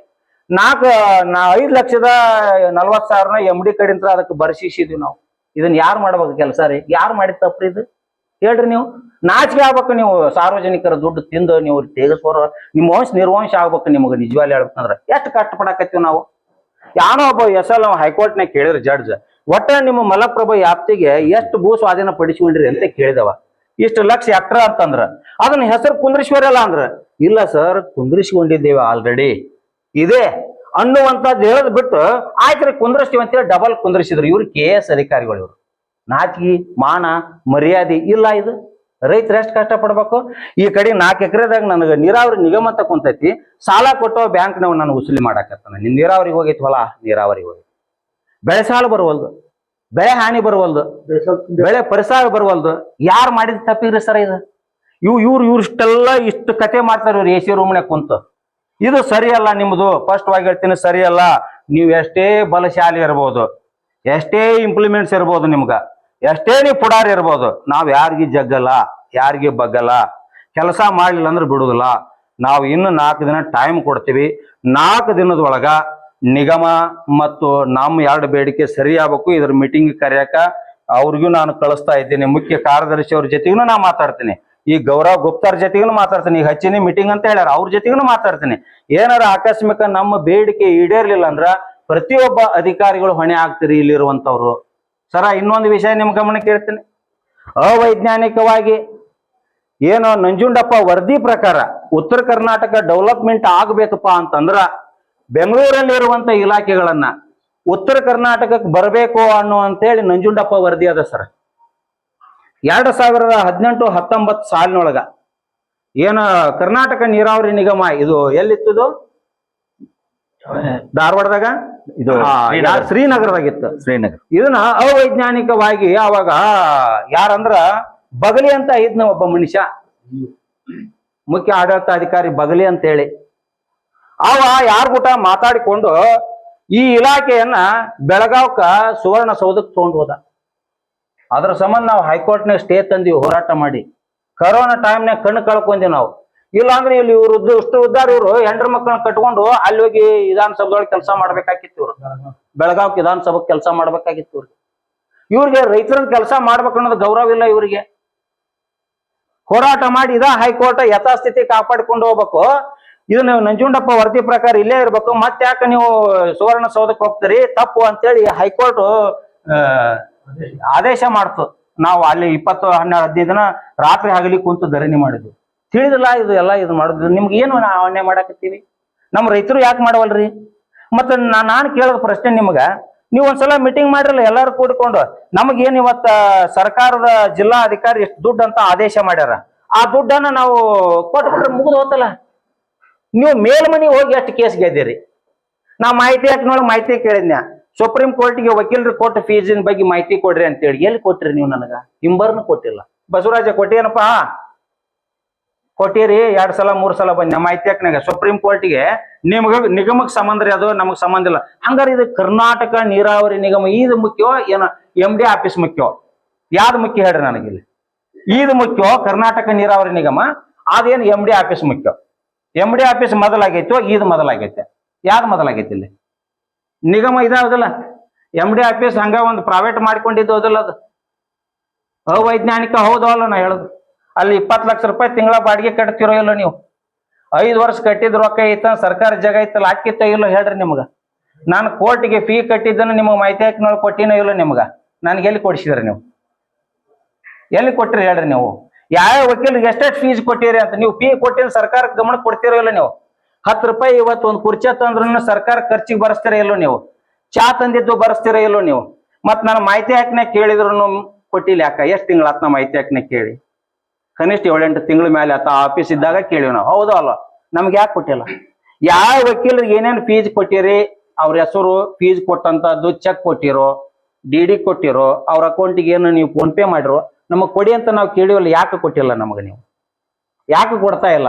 S1: 5,40,000 MD ಕಡೆಯಿಂದ ಅದಕ್ಕೆ ಬರ್ಸಿಸಿದ್ವಿ ನಾವು. ಇದನ್ನ ಯಾರು ಮಾಡ್ಬೇಕು ಕೆಲಸ ರೀ? ಯಾರು ಮಾಡಿದ ತಪ್ಪ್ರಿ ಇದು? ಹೇಳ್ರಿ ನೀವು. ನಾಚಿಕೆ ಆಗ್ಬೇಕು ನೀವು. ಸಾರ್ವಜನಿಕರ ದುಡ್ಡು ತಿಂದು ನೀವು ತೇಗಸ್ಕೋರ ನಿಮ್ಮ ವಂಶ ನಿರ್ವಂಶ ಆಗ್ಬೇಕು ನಿಮ್ಗೆ. ನಿಜವಾಗ್ಲೂ ಹೇಳ್ಬೇಕಂದ್ರೆ ಎಷ್ಟು ಕಷ್ಟಪಡಕತ್ತೀವಿ ನಾವು. ಯಾನೋ ಒಬ್ಬ SL ಹೈಕೋರ್ಟ್ನಾಗ ಕೇಳಿದ್ರು ಜಡ್ಜ್, ಒಟ್ಟ ನಿಮ್ಮ ಮಲಪ್ರಭಾ ವ್ಯಾಪ್ತಿಗೆ ಎಷ್ಟು ಭೂ ಸ್ವಾಧೀನ ಪಡಿಸ್ಕೊಂಡ್ರಿ ಅಂತ ಕೇಳಿದವ. ಇಷ್ಟು ಲಕ್ಷ ಹೆಕ್ಟರ್ ಅಂತಂದ್ರ ಅದನ್ನ ಹೆಸರು ಕುಂದ್ರಿಶ್ವರಲ್ಲ ಅಂದ್ರ, ಇಲ್ಲ ಸರ್ ಕುಂದ್ರಿಸ್ಕೊಂಡಿದ್ದೇವೆ ಆಲ್ರೆಡಿ ಇದೆ ಅನ್ನುವಂಥದ್ದು ಹೇಳದ್ ಬಿಟ್ಟು ಆಯ್ತ್ರಿ ಕುಂದ್ರಿಸ್ತೀವಿ ಅಂತೇಳಿ ಡಬಲ್ ಕುಂದ್ರಿಸಿದ್ರು. ಇವ್ರು KS ಅಧಿಕಾರಿಗಳು. ಇವ್ರು ನಾಚಿಕೆ ಮಾನ ಮರ್ಯಾದೆ ಇಲ್ಲ. ಇದು ರೈತರು ಎಷ್ಟು ಕಷ್ಟ ಪಡ್ಬೇಕು. ಈ ಕಡೆ 4 ಎಕರೆದಾಗ ನನಗೆ ನೀರಾವರಿ ನಿಗಮ ಅಂತ ಕುಂತೈತಿ, ಸಾಲ ಕೊಟ್ಟು ಬ್ಯಾಂಕ್ನವ್ ನಾನು ವಸೂಲಿ ಮಾಡಾಕತ್ತಾನ. ನಿನ್ ನೀರಾವರಿಗೆ ಹೋಗೈತಿ ಹೊಲ, ನೀರಾವರಿಗೆ ಹೋಗೈತಿ, ಬೆಳೆ ಸಾಲ ಬರುವಲ್ದು, ಬೆಳೆ ಹಾನಿ ಬರುವಲ್ದು, ಬೆಳೆ ಪರಿಸರ ಬರುವಲ್ದು. ಯಾರು ಮಾಡಿದ ತಪ್ಪಿದ್ರಿ ಸರ್ ಇದು? ಇವ್ರು ಇಷ್ಟು ಕತೆ ಮಾಡ್ತಾರೆ ಇವ್ರು AC ರೂಮ್ನಾಗ ಕುಂತು. ಇದು ಸರಿಯಲ್ಲ ನಿಮ್ದು. ಸ್ಪಷ್ಟವಾಗಿ ಹೇಳ್ತೀನಿ, ಸರಿಯಲ್ಲ. ನೀವು ಎಷ್ಟೇ ಬಲಶಾಲಿ ಇರ್ಬೋದು, ಎಷ್ಟೇ ಇಂಪ್ಲಿಮೆಂಟ್ಸ್ ಇರ್ಬೋದು, ನಿಮ್ಗ ಎಷ್ಟೇ ನೀವು ಪುಡಾರಿ ಇರ್ಬೋದು, ನಾವ್ ಯಾರಿಗಿ ಜಗ್ಗಲ್ಲ, ಯಾರಿಗೆ ಬಗ್ಗಲ್ಲ. ಕೆಲಸ ಮಾಡ್ಲಿಲ್ಲ ಅಂದ್ರೆ ಬಿಡುದಿಲ್ಲ. ನಾವು ಇನ್ನು 4 ದಿನ ಟೈಮ್ ಕೊಡ್ತೀವಿ. 4 ದಿನದೊಳಗ ನಿಗಮ ಮತ್ತು ನಮ್ಮ 2 ಬೇಡಿಕೆ ಸರಿ ಆಗ್ಬೇಕು. ಇದ್ರ ಮೀಟಿಂಗ್ ಕರೆಯಕ ಅವ್ರಿಗೂ ನಾನು ಕಳಿಸ್ತಾ ಇದ್ದೀನಿ. ಮುಖ್ಯ ಕಾರ್ಯದರ್ಶಿ ಅವ್ರ ಜೊತೆಗೂ ನಾ ಮಾತಾಡ್ತೀನಿ. ಈ ಗೌರವ್ ಗುಪ್ತಾರ್ ಜೊತೆಗೂ ಮಾತಾಡ್ತೀನಿ. ಈಗ ಹಚ್ಚಿನಿ ಮೀಟಿಂಗ್ ಅಂತ ಹೇಳ್ಯಾರ, ಅವ್ರ ಜೊತೆಗೂ ಮಾತಾಡ್ತೀನಿ. ಏನಾರ ಆಕಸ್ಮಿಕ ನಮ್ಮ ಬೇಡಿಕೆ ಈಡೇರ್ಲಿಲ್ಲ ಅಂದ್ರ ಪ್ರತಿಯೊಬ್ಬ ಅಧಿಕಾರಿಗಳು ಹೊಣೆ ಆಗ್ತೀರಿ ಇಲ್ಲಿರುವಂತವ್ರು. ಸರ ಇನ್ನೊಂದು ವಿಷಯ ನಿಮ್ ಗಮನಕ್ಕೆ ಇರ್ತೀನಿ. ಅವೈಜ್ಞಾನಿಕವಾಗಿ ಏನೋ ನಂಜುಂಡಪ್ಪ ವರದಿ ಪ್ರಕಾರ ಉತ್ತರ ಕರ್ನಾಟಕ ಡೆವಲಪ್ಮೆಂಟ್ ಆಗ್ಬೇಕಪ್ಪ ಅಂತಂದ್ರ ಬೆಂಗಳೂರಲ್ಲಿ ಇರುವಂತ ಇಲಾಖೆಗಳನ್ನ ಉತ್ತರ ಕರ್ನಾಟಕಕ್ಕೆ ಬರಬೇಕು ಅಂತೇಳಿ ನಂಜುಂಡಪ್ಪ ವರದಿ ಅದ ಸರ್. 2018-19 ಸಾಲಿನೊಳಗ ಏನು ಕರ್ನಾಟಕ ನೀರಾವರಿ ನಿಗಮ ಇದು ಎಲ್ಲಿತ್ತು? ಧಾರವಾಡದಾಗ, ಇದು ಶ್ರೀನಗರದಾಗಿತ್ತು. ಶ್ರೀನಗರ. ಇದನ್ನ ಅವೈಜ್ಞಾನಿಕವಾಗಿ ಅವಾಗ ಯಾರಂದ್ರ ಬಗಲಿ ಅಂತ ಇದ್ನ ಒಬ್ಬ ಮನುಷ್ಯ, ಮುಖ್ಯ ಆಡಳಿತಾಧಿಕಾರಿ ಬಗಲಿ ಅಂತೇಳಿ, ಅವ ಯಾರ್ಗೂಟ ಮಾತಾಡಿಕೊಂಡು ಈ ಇಲಾಖೆಯನ್ನ ಬೆಳಗಾವ್ಕ ಸುವರ್ಣಸೌಧಕ್ಕೆ ತಗೊಂಡು ಹೋದ. ಅದ್ರ ಸಂಬಂಧ ನಾವು ಹೈಕೋರ್ಟ್ನಾಗ ಸ್ಟೇ ತಂದಿವಿ ಹೋರಾಟ ಮಾಡಿ. ಕರೋನಾ ಟೈಮ್ನಾಗ ಕಣ್ಣು ಕಳ್ಕೊಂಡ್ವಿ ನಾವು. ಇಲ್ಲ ಅಂದ್ರೆ ಇಲ್ಲಿ ಇವ್ರು ಇಷ್ಟು ಉದ್ದಾರ ಇವ್ರು ಹೆಂಡ್ರ ಮಕ್ಕಳನ್ನ ಕಟ್ಕೊಂಡು ಅಲ್ಲಿ ಹೋಗಿ ವಿಧಾನಸಭೆದೊಳಗೆ ಕೆಲಸ ಮಾಡ್ಬೇಕಾಗಿತ್ತು. ಇವ್ರು ಬೆಳಗಾವ್ ವಿಧಾನಸಭೆಗೆ ಕೆಲಸ ಮಾಡ್ಬೇಕಾಗಿತ್ತು. ಇವ್ರಿಗೆ ರೈತರ ಕೆಲಸ ಮಾಡ್ಬೇಕು ಅನ್ನೋದು ಗೌರವ ಇಲ್ಲ ಇವ್ರಿಗೆ. ಹೋರಾಟ ಮಾಡಿ ಹೈಕೋರ್ಟ್ ಯಥಾಸ್ಥಿತಿ ಕಾಪಾಡಿಕೊಂಡು ಹೋಗ್ಬೇಕು. ಇದನ್ನ ನಂಜುಂಡಪ್ಪ ವರದಿ ಪ್ರಕಾರ ಇಲ್ಲೇ ಇರ್ಬೇಕು. ಮತ್ತೆ ಯಾಕೆ ನೀವು ಸುವರ್ಣಸೌಧಕ್ಕೆ ಹೋಗ್ತೀರಿ? ತಪ್ಪು ಅಂತೇಳಿ ಹೈಕೋರ್ಟ್ ಆದೇಶ ಮಾಡ್ತು. ನಾವು ಅಲ್ಲಿ 20-12-15 ದಿನ ರಾತ್ರಿ ಹಗಲಿ ಕುಂತು ಧರಣಿ ಮಾಡಿದ್ವಿ. ತಿಳಿದಿಲ್ಲ ಇದು ಎಲ್ಲ ಇದು ಮಾಡುದು. ನಿಮ್ಗೆ ಏನು ನಾವು ಅನ್ಯಾಯ ಮಾಡಾಕತ್ತೀವಿ? ನಮ್ಮ ರೈತರು ಯಾಕೆ ಮಾಡವಲ್ರಿ? ಮತ್ತೆ ನಾನು ಕೇಳದ ಪ್ರಶ್ನೆ ನಿಮ್ಗ, ನೀವು ಒಂದ್ಸಲ ಮೀಟಿಂಗ್ ಮಾಡಿರಲ್ಲ ಎಲ್ಲಾರು ಕೂಡಿಕೊಂಡು, ನಮಗೇನ್ ಇವತ್ತ ಸರ್ಕಾರದ ಜಿಲ್ಲಾ ಅಧಿಕಾರಿ ಎಷ್ಟು ದುಡ್ಡು ಅಂತ ಆದೇಶ ಮಾಡ್ಯಾರ, ಆ ದುಡ್ಡನ್ನ ನಾವು ಕೊಟ್ಬಿಟ್ರೆ ಮುಗಿದು ಹೋತಲ್ಲ. ನೀವು ಮೇಲ್ಮನಿ ಹೋಗಿ ಎಷ್ಟು ಕೇಸ್ ಗೆದ್ದೀರಿ? ನಾ ಮಾಹಿತಿ ಹಾಕಿನೊಳಗೆ ಮಾಹಿತಿ ಕೇಳಿದ್ನ್ಯಾ, ಸುಪ್ರೀಂ ಕೋರ್ಟ್ಗೆ ವಕೀಲರು ಕೊಟ್ಟ ಫೀಸಿನ ಬಗ್ಗೆ ಮಾಹಿತಿ ಕೊಡ್ರಿ ಅಂತೇಳಿ. ಎಲ್ಲಿ ಕೊಟ್ರಿ ನೀವು? ನನಗ ಹಿಂಬರ್ನು ಕೊಟ್ಟಿಲ್ಲ. ಬಸವರಾಜ ಕೊಟ್ಟಿಯೇನಪ್ಪ? ಕೊಟ್ಟಿರಿ. 2 ಸಲ 3 ಸಲ ಬಂದ ಮಾಹಿತಿ ಹಾಕಿನಾಗ ಸುಪ್ರೀಂ ಕೋರ್ಟ್ಗೆ ನಿಗಮಕ್ಕೆ ಸಂಬಂಧ ರೀ, ಅದು ನಮಗ್ ಸಂಬಂಧ ಇಲ್ಲ. ಹಂಗಾರೆ ಇದು ಕರ್ನಾಟಕ ನೀರಾವರಿ ನಿಗಮ ಇದು ಮುಖ್ಯ, ಏನು MD ಆಫೀಸ್ ಮುಖ್ಯ? ಯಾವ್ದು ಮುಖ್ಯ ಹೇಳ್ರಿ ನನಗಿಲ್ಲಿ? ಇದು ಮುಖ್ಯ ಕರ್ನಾಟಕ ನೀರಾವರಿ ನಿಗಮ, ಅದೇನು MD ಆಫೀಸ್ ಮುಖ್ಯ. MD ಆಫೀಸ್ ಮೊದಲಾಗೈತೋ ಇದು ಮೊದಲಾಗೈತೆ? ಯಾವ್ದು ಮೊದಲಾಗೈತಿ ಇಲ್ಲಿ? ನಿಗಮ ಇದಾವದಲ್ಲ, MD ಆಫೀಸ್ ಹಂಗ ಒಂದು ಪ್ರೈವೇಟ್ ಮಾಡ್ಕೊಂಡಿದ್ದು ಹೌದಲ್ಲ, ಅದು ಅವೈಜ್ಞಾನಿಕ ಹೌದೋ ಅಲ್ಲ ನಾ ಹೇಳುದು. ಅಲ್ಲಿ 20 ಲಕ್ಷ ರೂಪಾಯಿ ತಿಂಗಳ ಬಾಡಿಗೆ ಕಟ್ತಿರೋ ಇಲ್ಲ ನೀವು? 5 ವರ್ಷ ಕಟ್ಟಿದ ರೊಕ್ಕ ಐತ ಸರ್ಕಾರ ಜಾಗ ಐತಲ್ಲ, ಹಾಕಿತ್ತೋ ಇಲ್ಲೋ ಹೇಳ್ರಿ ನಿಮ್ಗ. ನಾನು ಕೋರ್ಟಿಗೆ ಫೀ ಕಟ್ಟಿದ್ದನ್ನು ನಿಮಗೆ ಮಾಹಿತಿ ಹಾಕಿ ನೋಡಿ ಕೊಟ್ಟಿನೋ ಇಲ್ಲ ನಿಮ್ಗ? ನನ್ಗೆ ಎಲ್ಲಿ ಕೊಡಿಸಿದ್ರಿ ನೀವು? ಎಲ್ಲಿ ಕೊಟ್ಟಿರಿ ಹೇಳ್ರಿ ನೀವು? ಯಾವ ವಕೀಲಿಗೆ ಎಷ್ಟೆಷ್ಟು ಫೀಸ್ ಕೊಟ್ಟಿರಿ ಅಂತ ನೀವು ಫೀ ಕೊಟ್ಟಿದ್ರೆ ಸರ್ಕಾರಕ್ಕೆ ಗಮನ ಕೊಡ್ತಿರೋ ಇಲ್ಲ ನೀವು? 10 ರೂಪಾಯಿ ಇವತ್ತು ಒಂದು ಕುರ್ಚಿ ತಂದ್ರೂ ಸರ್ಕಾರ ಖರ್ಚಿಗೆ ಬರೆಸ್ತೀರ ಇಲ್ಲೋ ನೀವು? ಚಾ ತಂದಿದ್ದು ಬರೆಸ್ತೀರ ಇಲ್ಲೋ ನೀವು? ಮತ್ ನಾನು ಮಾಹಿತಿ ಹಾಕಿನ ಕೇಳಿದ್ರು ಕೊಟ್ಟಿಲ್ಲ ಯಾಕ? ಎಷ್ಟು ತಿಂಗಳ ಆತ್ ನಾ ಮಾಹಿತಿ ಹಾಕಿನ ಕೇಳಿ? ಕನಿಷ್ಠ 7-8 ತಿಂಗಳ ಮೇಲೆ ಆತ ಆಫೀಸ್ ಇದ್ದಾಗ ಕೇಳಿವ್ ನಾವು, ಹೌದೋ ಅಲ್ಲ? ನಮ್ಗೆ ಯಾಕೆ ಕೊಟ್ಟಿಲ್ಲ? ಯಾವ ವಕೀಲರಿಗೆ ಏನೇನು ಫೀಸ್ ಕೊಟ್ಟಿರಿ, ಅವ್ರ ಹೆಸರು, ಫೀಸ್ ಕೊಟ್ಟಂತದ್ದು ಚೆಕ್ ಕೊಟ್ಟಿರೋ, DD ಕೊಟ್ಟಿರೋ, ಅವ್ರ ಅಕೌಂಟಿಗೆ ಏನು ನೀವು ಫೋನ್ ಪೇ ಮಾಡಿರೋ, ನಮಗ್ ಕೊಡಿ ಅಂತ ನಾವು ಕೇಳಿವಲ್ಲ. ಯಾಕೆ ಕೊಟ್ಟಿಲ್ಲ ನಮಗ? ನೀವು ಯಾಕೆ ಕೊಡ್ತಾ ಇಲ್ಲ?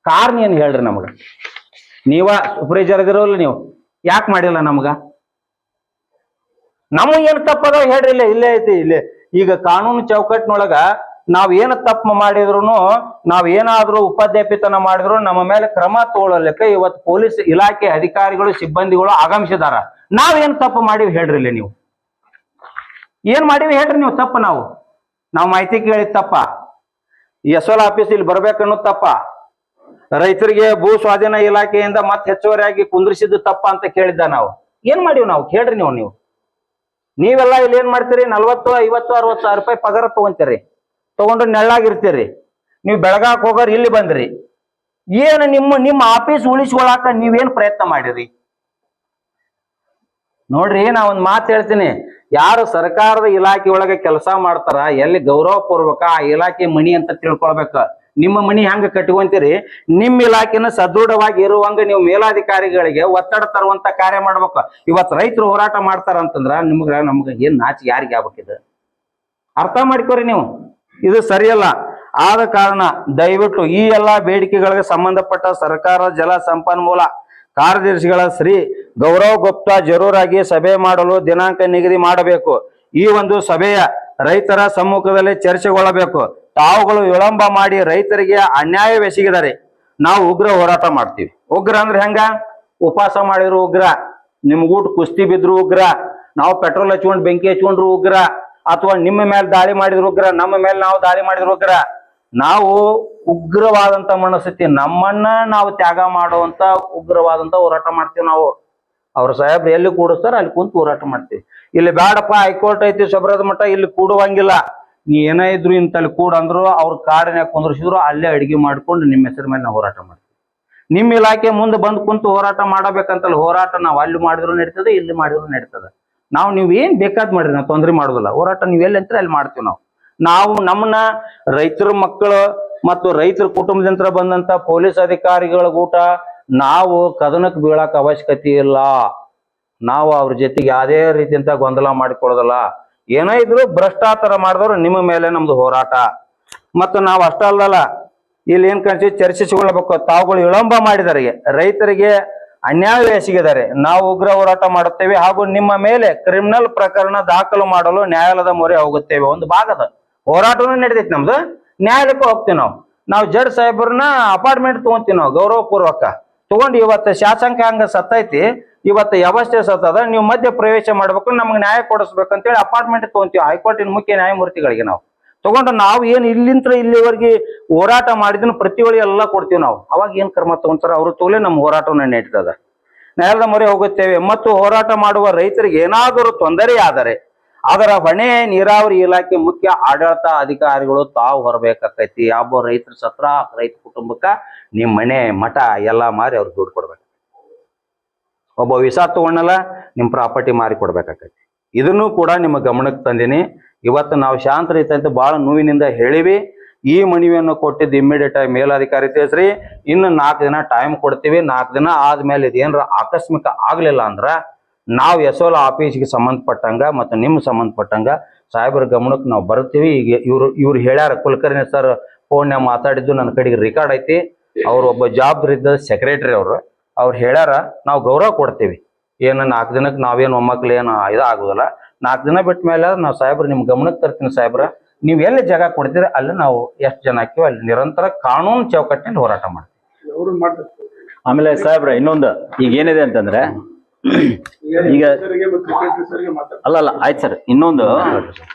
S1: ಕಾರಣ ಏನು ಹೇಳ್ರಿ ನಮಗ? ನೀವ ಸೂಪರ್ವೈಸರ್ ಇದಿರೋಲ್ಲ, ನೀವು ಯಾಕೆ ಮಾಡಿಲ್ಲ ನಮಗ? ನಮಗ್ ಏನ್ ತಪ್ಪದ ಹೇಳ್ರಿ. ಇಲ್ಲೇ ಐತಿ. ಇಲ್ಲೇ ಈಗ ಕಾನೂನು ಚೌಕಟ್ಟಿನೊಳಗ ನಾವ್ ಏನ್ ತಪ್ಪು ಮಾಡಿದ್ರು, ನಾವ್ ಏನಾದ್ರೂ ಉಪಾಧ್ಯಾಪಿತನ ಮಾಡಿದ್ರು ನಮ್ಮ ಮೇಲೆ ಕ್ರಮ ತಗೊಳ್ಳಲಿಕ್ಕೆ ಇವತ್ತು ಪೊಲೀಸ್ ಇಲಾಖೆ ಅಧಿಕಾರಿಗಳು ಸಿಬ್ಬಂದಿಗಳು ಆಗಮಿಸಿದಾರ. ನಾವೇನ್ ತಪ್ಪು ಮಾಡಿವಿ ಹೇಳ್ರಿ? ಇಲ್ಲಿ ನೀವು ಏನ್ ಮಾಡಿವಿ ಹೇಳ್ರಿ ನೀವು ತಪ್ಪು? ನಾವು ಮಾಹಿತಿ ಕೇಳಿದ ತಪ್ಪ? SL ಆಫೀಸ್ ಇಲ್ಲಿ ಬರ್ಬೇಕನ್ನೋ ತಪ್ಪ? ರೈತರಿಗೆ ಭೂ ಸ್ವಾಧೀನ ಇಲಾಖೆಯಿಂದ ಮತ್ತೆ ಹೆಚ್ಚುವರಿಯಾಗಿ ಕುಂದ್ರಿಸಿದ್ದು ತಪ್ಪ ಅಂತ ಕೇಳಿದ್ದ ನಾವು? ಏನ್ ಮಾಡಿವಿ ನಾವು ಹೇಳ್ರಿ? ನೀವೆಲ್ಲ ಇಲ್ಲಿ ಏನ್ ಮಾಡ್ತೀರಿ? 40, 50, 60 ಸಾವಿರ ರೂಪಾಯಿ ಪಗಾರ ತಗೊಂತೀರಿ, ತಗೊಂಡು ನೆಳ್ಳಾಗಿರ್ತೀರಿ. ನೀವು ಬೆಳಗಾಕ್ ಹೋಗೋರು ಇಲ್ಲಿ ಬಂದ್ರಿ, ಏನು ನಿಮ್ಮ ಆಫೀಸ್ ಉಳಿಸ್ಕೊಳಾಕ ನೀವೇನ್ ಪ್ರಯತ್ನ ಮಾಡಿರಿ? ನೋಡ್ರಿ, ನಾ ಒಂದ್ ಮಾತು ಹೇಳ್ತೀನಿ. ಯಾರು ಸರ್ಕಾರದ ಇಲಾಖೆ ಒಳಗೆ ಕೆಲಸ ಮಾಡ್ತಾರ, ಎಲ್ಲಿ ಗೌರವ ಪೂರ್ವಕ ಆ ಇಲಾಖೆ ಮಣಿ ಅಂತ ತಿಳ್ಕೊಳ್ಬೇಕ. ನಿಮ್ಮ ಮಣಿ ಹೆಂಗ ಕಟ್ಕೊಂತೀರಿ, ನಿಮ್ಮ ಇಲಾಖೆನ ಸದೃಢವಾಗಿ ಇರುವಂಗ ನೀವು ಮೇಲಾಧಿಕಾರಿಗಳಿಗೆ ಒತ್ತಡ ತರುವಂತ ಕಾರ್ಯ ಮಾಡ್ಬೇಕು. ಇವತ್ತು ರೈತರು ಹೋರಾಟ ಮಾಡ್ತಾರ ಅಂತಂದ್ರ ನಮ್ಗ ಏನ್ ನಾಚಿಕೆ ಯಾರಿಗೆ ಆಗ್ಬೇಕಿದೆ? ಅರ್ಥ ಮಾಡ್ಕೋರಿ ನೀವು. ಇದು ಸರಿಯಲ್ಲ. ಆದ ಕಾರಣ ದಯವಿಟ್ಟು ಈ ಎಲ್ಲಾ ಬೇಡಿಕೆಗಳಿಗೆ ಸಂಬಂಧಪಟ್ಟ ಸರ್ಕಾರ ಜಲ ಸಂಪನ್ಮೂಲ ಕಾರ್ಯದರ್ಶಿಗಳ ಶ್ರೀ ಗೌರವ್ ಗುಪ್ತಾ ಜರೂರಾಗಿ ಸಭೆ ಮಾಡಲು ದಿನಾಂಕ ನಿಗದಿ ಮಾಡಬೇಕು. ಈ ಒಂದು ಸಭೆಯ ರೈತರ ಸಮ್ಮುಖದಲ್ಲಿ ಚರ್ಚೆಗೊಳ್ಳಬೇಕು. ತಾವುಗಳು ವಿಳಂಬ ಮಾಡಿ ರೈತರಿಗೆ ಅನ್ಯಾಯವೆಸಗಿದರೆ ನಾವು ಉಗ್ರ ಹೋರಾಟ ಮಾಡ್ತೀವಿ. ಉಗ್ರ ಅಂದ್ರೆ ಹೆಂಗ? ಉಪವಾಸ ಮಾಡಿದ್ರು ಉಗ್ರ, ನಿಮ್ಗೂಟ್ ಕುಸ್ತಿ ಬಿದ್ರು ಉಗ್ರ, ನಾವು ಪೆಟ್ರೋಲ್ ಹಚ್ಕೊಂಡು ಬೆಂಕಿ ಹಚ್ಕೊಂಡ್ರು ಉಗ್ರ, ಅಥವಾ ನಿಮ್ಮ ಮೇಲೆ ದಾಳಿ ಮಾಡಿದ್ರು ಉಗ್ರ, ನಮ್ಮ ಮೇಲೆ ನಾವು ದಾಳಿ ಮಾಡಿದ್ರು ಉಗ್ರ. ನಾವು ಉಗ್ರವಾದಂತ ಮನಸ್ಥಿತಿ, ನಮ್ಮನ್ನ ನಾವು ತ್ಯಾಗ ಮಾಡುವಂತ ಉಗ್ರವಾದಂತ ಹೋರಾಟ ಮಾಡ್ತೀವಿ ನಾವು. ಅವ್ರ ಸಾಹೇಬ್ರು ಎಲ್ಲಿ ಕೂಡಿಸ್ತಾರ ಅಲ್ಲಿ ಕುಂತು ಹೋರಾಟ ಮಾಡ್ತೀವಿ. ಇಲ್ಲಿ ಬೇಡಪ್ಪ ಹೈಕೋರ್ಟ್ ಐತಿ ಸೊಬ್ರದ ಮಠ, ಇಲ್ಲಿ ಕೂಡುವಂಗಿಲ್ಲ, ನೀ ಏನೇ ಇದ್ರು ಇಂತಲ್ಲಿ ಕೂಡ ಅಂದ್ರು ಅವ್ರ ಕಾಡಿನ್ಯಾಗ ಕುಂದ್ರಿಸಿದ್ರು ಅಲ್ಲೇ ಅಡಿಗೆ ಮಾಡ್ಕೊಂಡು ನಿಮ್ಮ ಹೆಸರ ಮೇಲೆ ನಾವು ಹೋರಾಟ ಮಾಡ್ತೀವಿ. ನಿಮ್ಮ ಇಲಾಖೆ ಮುಂದೆ ಬಂದು ಕುಂತು ಹೋರಾಟ ಮಾಡಬೇಕಂತಲ್ಲ, ಹೋರಾಟ ನಾವು ಅಲ್ಲಿ ಮಾಡಿದ್ರು ನಡೀತದೆ, ಇಲ್ಲಿ ಮಾಡಿದ್ರು ನಡೀತದೆ. ನೀವು ಏನ್ ಬೇಕಾದ್ ಮಾಡ್ರಿ, ನಾವು ತೊಂದರೆ ಮಾಡೋದಿಲ್ಲ. ಹೋರಾಟ ನೀವು ಎಲ್ಲಿ ಅಂತೀರ ಅಲ್ಲಿ ಮಾಡ್ತೀವಿ ನಾವು. ನಮ್ಮನ್ನ ರೈತರ ಮಕ್ಕಳು ಮತ್ತು ರೈತರ ಕುಟುಂಬದಿಂದ ಬಂದಂತ ಪೊಲೀಸ್ ಅಧಿಕಾರಿಗಳ ಊಟ ನಾವು ಕದನಕ್ಕೆ ಬೀಳಾಕ ಅವಶ್ಯಕತೆ ಇಲ್ಲ. ನಾವು ಅವ್ರ ಜೊತೆಗೆ ಯಾವುದೇ ರೀತಿಯಂತ ಗೊಂದಲ ಮಾಡಿಕೊಳ್ಳೋದಿಲ್ಲ. ಏನೋ ಇದ್ರು ಭ್ರಷ್ಟಾಚಾರ ಮಾಡಿದವರು ನಿಮ್ಮ ಮೇಲೆ ನಮ್ದು ಹೋರಾಟ. ಮತ್ತು ನಾವು ಅಷ್ಟ ಅಲ್ಲಲ್ಲ, ಇಲ್ಲಿ ಏನ್ ಕನ್ಸಿ ಚರ್ಚಿಸಿಕೊಳ್ಳಬೇಕು. ತಾವುಗಳು ವಿಳಂಬ ಮಾಡಿದರೆ ರೈತರಿಗೆ ಅನ್ಯಾಯ ಎಸಗಿದ್ದಾರೆ, ನಾವು ಉಗ್ರ ಹೋರಾಟ ಮಾಡುತ್ತೇವೆ ಹಾಗೂ ನಿಮ್ಮ ಮೇಲೆ ಕ್ರಿಮಿನಲ್ ಪ್ರಕರಣ ದಾಖಲು ಮಾಡಲು ನ್ಯಾಯಾಲಯದ ಮೊರೆ ಹೋಗುತ್ತೇವೆ. ಒಂದು ಭಾಗದ ಹೋರಾಟನೂ ನಡೀತೈತಿ ನಮ್ದು, ನ್ಯಾಯಾಲಯಕ್ಕೂ ಹೋಗ್ತೀವಿ ನಾವು ಜಡ್ಜ್ ಸಾಹೇಬ್ರನ್ನ ಅಪಾರ್ಟ್ಮೆಂಟ್ ತಗೊಂತೀವಿ ನಾವು ಗೌರವ ಪೂರ್ವಕ ತಗೊಂಡು. ಇವತ್ತು ಶಾಸಕಾಂಗ ಸತ್ತೈತಿ, ಇವತ್ತು ವ್ಯವಸ್ಥೆ ಸತ್ತದ, ನೀವು ಮಧ್ಯ ಪ್ರವೇಶ ಮಾಡ್ಬೇಕು, ನಮ್ಗೆ ನ್ಯಾಯ ಕೊಡಿಸ್ಬೇಕಂತೇಳಿ ಅಪಾರ್ಟ್ಮೆಂಟ್ ತಗೊಂತೀವಿ ಹೈಕೋರ್ಟಿನ ಮುಖ್ಯ ನ್ಯಾಯಮೂರ್ತಿಗಳಿಗೆ ನಾವು ತಗೊಂಡು. ನಾವು ಏನ್ ಇಲ್ಲಿಂತ್ರ ಇಲ್ಲಿವರೆಗೆ ಹೋರಾಟ ಮಾಡಿದ್ನ ಪ್ರತಿಗಳು ಎಲ್ಲ ಕೊಡ್ತೀವಿ ನಾವು. ಅವಾಗ ಏನ್ ಕ್ರಮ ತಗೊಂತಾರ ಅವ್ರ ತೋಲೆ ನಮ್ಮ ಹೋರಾಟವನ್ನು ನಡೀತದ. ನ್ಯಾಯಾಲಯದ ಮೊರೆ ಹೋಗುತ್ತೇವೆ. ಮತ್ತು ಹೋರಾಟ ಮಾಡುವ ರೈತರಿಗೆ ಏನಾದರೂ ತೊಂದರೆ ಆದರೆ ಅದರ ಹೊಣೆ ನೀರಾವರಿ ಇಲಾಖೆ ಮುಖ್ಯ ಆಡಳಿತ ಅಧಿಕಾರಿಗಳು ತಾವು ಹೊರಬೇಕಾಕೈತಿ. ಯಾವ ರೈತರ ಸತ್ರ ರೈತ ಕುಟುಂಬಕ್ಕ ನಿಮ್ ಮನೆ ಮಠ ಎಲ್ಲಾ ಮಾರಿ ಅವ್ರಿಗೆ ದುಡ್ಡು ಕೊಡ್ಬೇಕು. ಒಬ್ಬ ವಿಸಾ ತಗೊಂಡಲ್ಲ, ನಿಮ್ ಪ್ರಾಪರ್ಟಿ ಮಾರಿ ಕೊಡ್ಬೇಕಾಕೈತಿ. ಇದನ್ನು ಕೂಡ ನಿಮ್ಮ ಗಮನಕ್ಕೆ ತಂದಿನಿ. ಇವತ್ತು ನಾವು ಶಾಂತ ರೈತ ಅಂತ ಬಹಳ ನೋವಿನಿಂದ ಹೇಳಿವಿ. ಈ ಮನವಿಯನ್ನು ಕೊಟ್ಟಿದ್ದು ಇಮ್ಮಿಡಿಯೇಟ್ ಆಗಿ ಮೇಲಾಧಿಕಾರಿ ತಿಳಿಸ್ರಿ. ಇನ್ನು 4 ದಿನ ಟೈಮ್ ಕೊಡ್ತೀವಿ. 4 ದಿನ ಆದ್ಮೇಲೆ ಇದೇನ್ರ ಆಕಸ್ಮಿಕ ಆಗ್ಲಿಲ್ಲ ಅಂದ್ರ ನಾವು SL ಆಫೀಸ್ಗೆ ಸಂಬಂಧಪಟ್ಟಂಗ ಮತ್ತು ನಿಮ್ಗೆ ಸಂಬಂಧಪಟ್ಟಂಗ ಸಾಹೇಬರ ಗಮನಕ್ಕೆ ನಾವು ಬರ್ತೀವಿ. ಈಗ ಇವ್ರು ಹೇಳ್ಯಾರ, ಕುಲಕರ್ಣಿ ಸರ್ ಫೋನ್ಯಾಗ ಮಾತಾಡಿದ್ದು ನನ್ನ ಕಡೆಗೆ ರೆಕಾರ್ಡ್ ಐತಿ. ಅವ್ರು ಒಬ್ಬ ಜವಾಬ್ದಾರಿ ಇದ್ದ ಸೆಕ್ರೆಟರಿ ಅವ್ರು ಹೇಳ್ಯಾರ, ನಾವು ಗೌರವ ಕೊಡ್ತೀವಿ. ಏನು 4 ದಿನಕ್ಕೆ ನಾವೇನು ಒಮ್ಮಕ್ಳು ಏನು ಇದಾಗುದಿಲ್ಲ. 4 ದಿನ ಬಿಟ್ಟ ಮೇಲೆ ನಾವು ಸಾಹೇಬ್ರ ನಿಮ್ ಗಮನಕ್ಕೆ ತರ್ತೀನಿ ಸಾಹೇಬ್ರ, ನೀವು ಎಲ್ಲಿ ಜಾಗ ಕೊಡ್ತೀರಿ ಅಲ್ಲಿ ನಾವು ಎಷ್ಟು ಜನ ಹಾಕಿವಿ ಅಲ್ಲಿ ನಿರಂತರ ಕಾನೂನು ಚೌಕಟ್ಟಿನಲ್ಲಿ ಹೋರಾಟ ಮಾಡ್ತೀವಿ.
S3: ಅವರು ಮಾಡ್ತಾರೆ
S4: ಆಮೇಲೆ ಸಾಹೇಬ್ರ ಇನ್ನೊಂದು ಈಗ ಏನಿದೆ ಅಂತಂದ್ರೆ ಈಗ
S3: ಸರ್ಗೆ ಮತ್ತು ಸೆಕ್ರೆಟರಿ ಸರ್ಗೆ ಮಾತಾಡ್ತಾರೆ.
S4: ಅಲ್ಲ ಆಯ್ತು ಸರ್, ಇನ್ನೊಂದು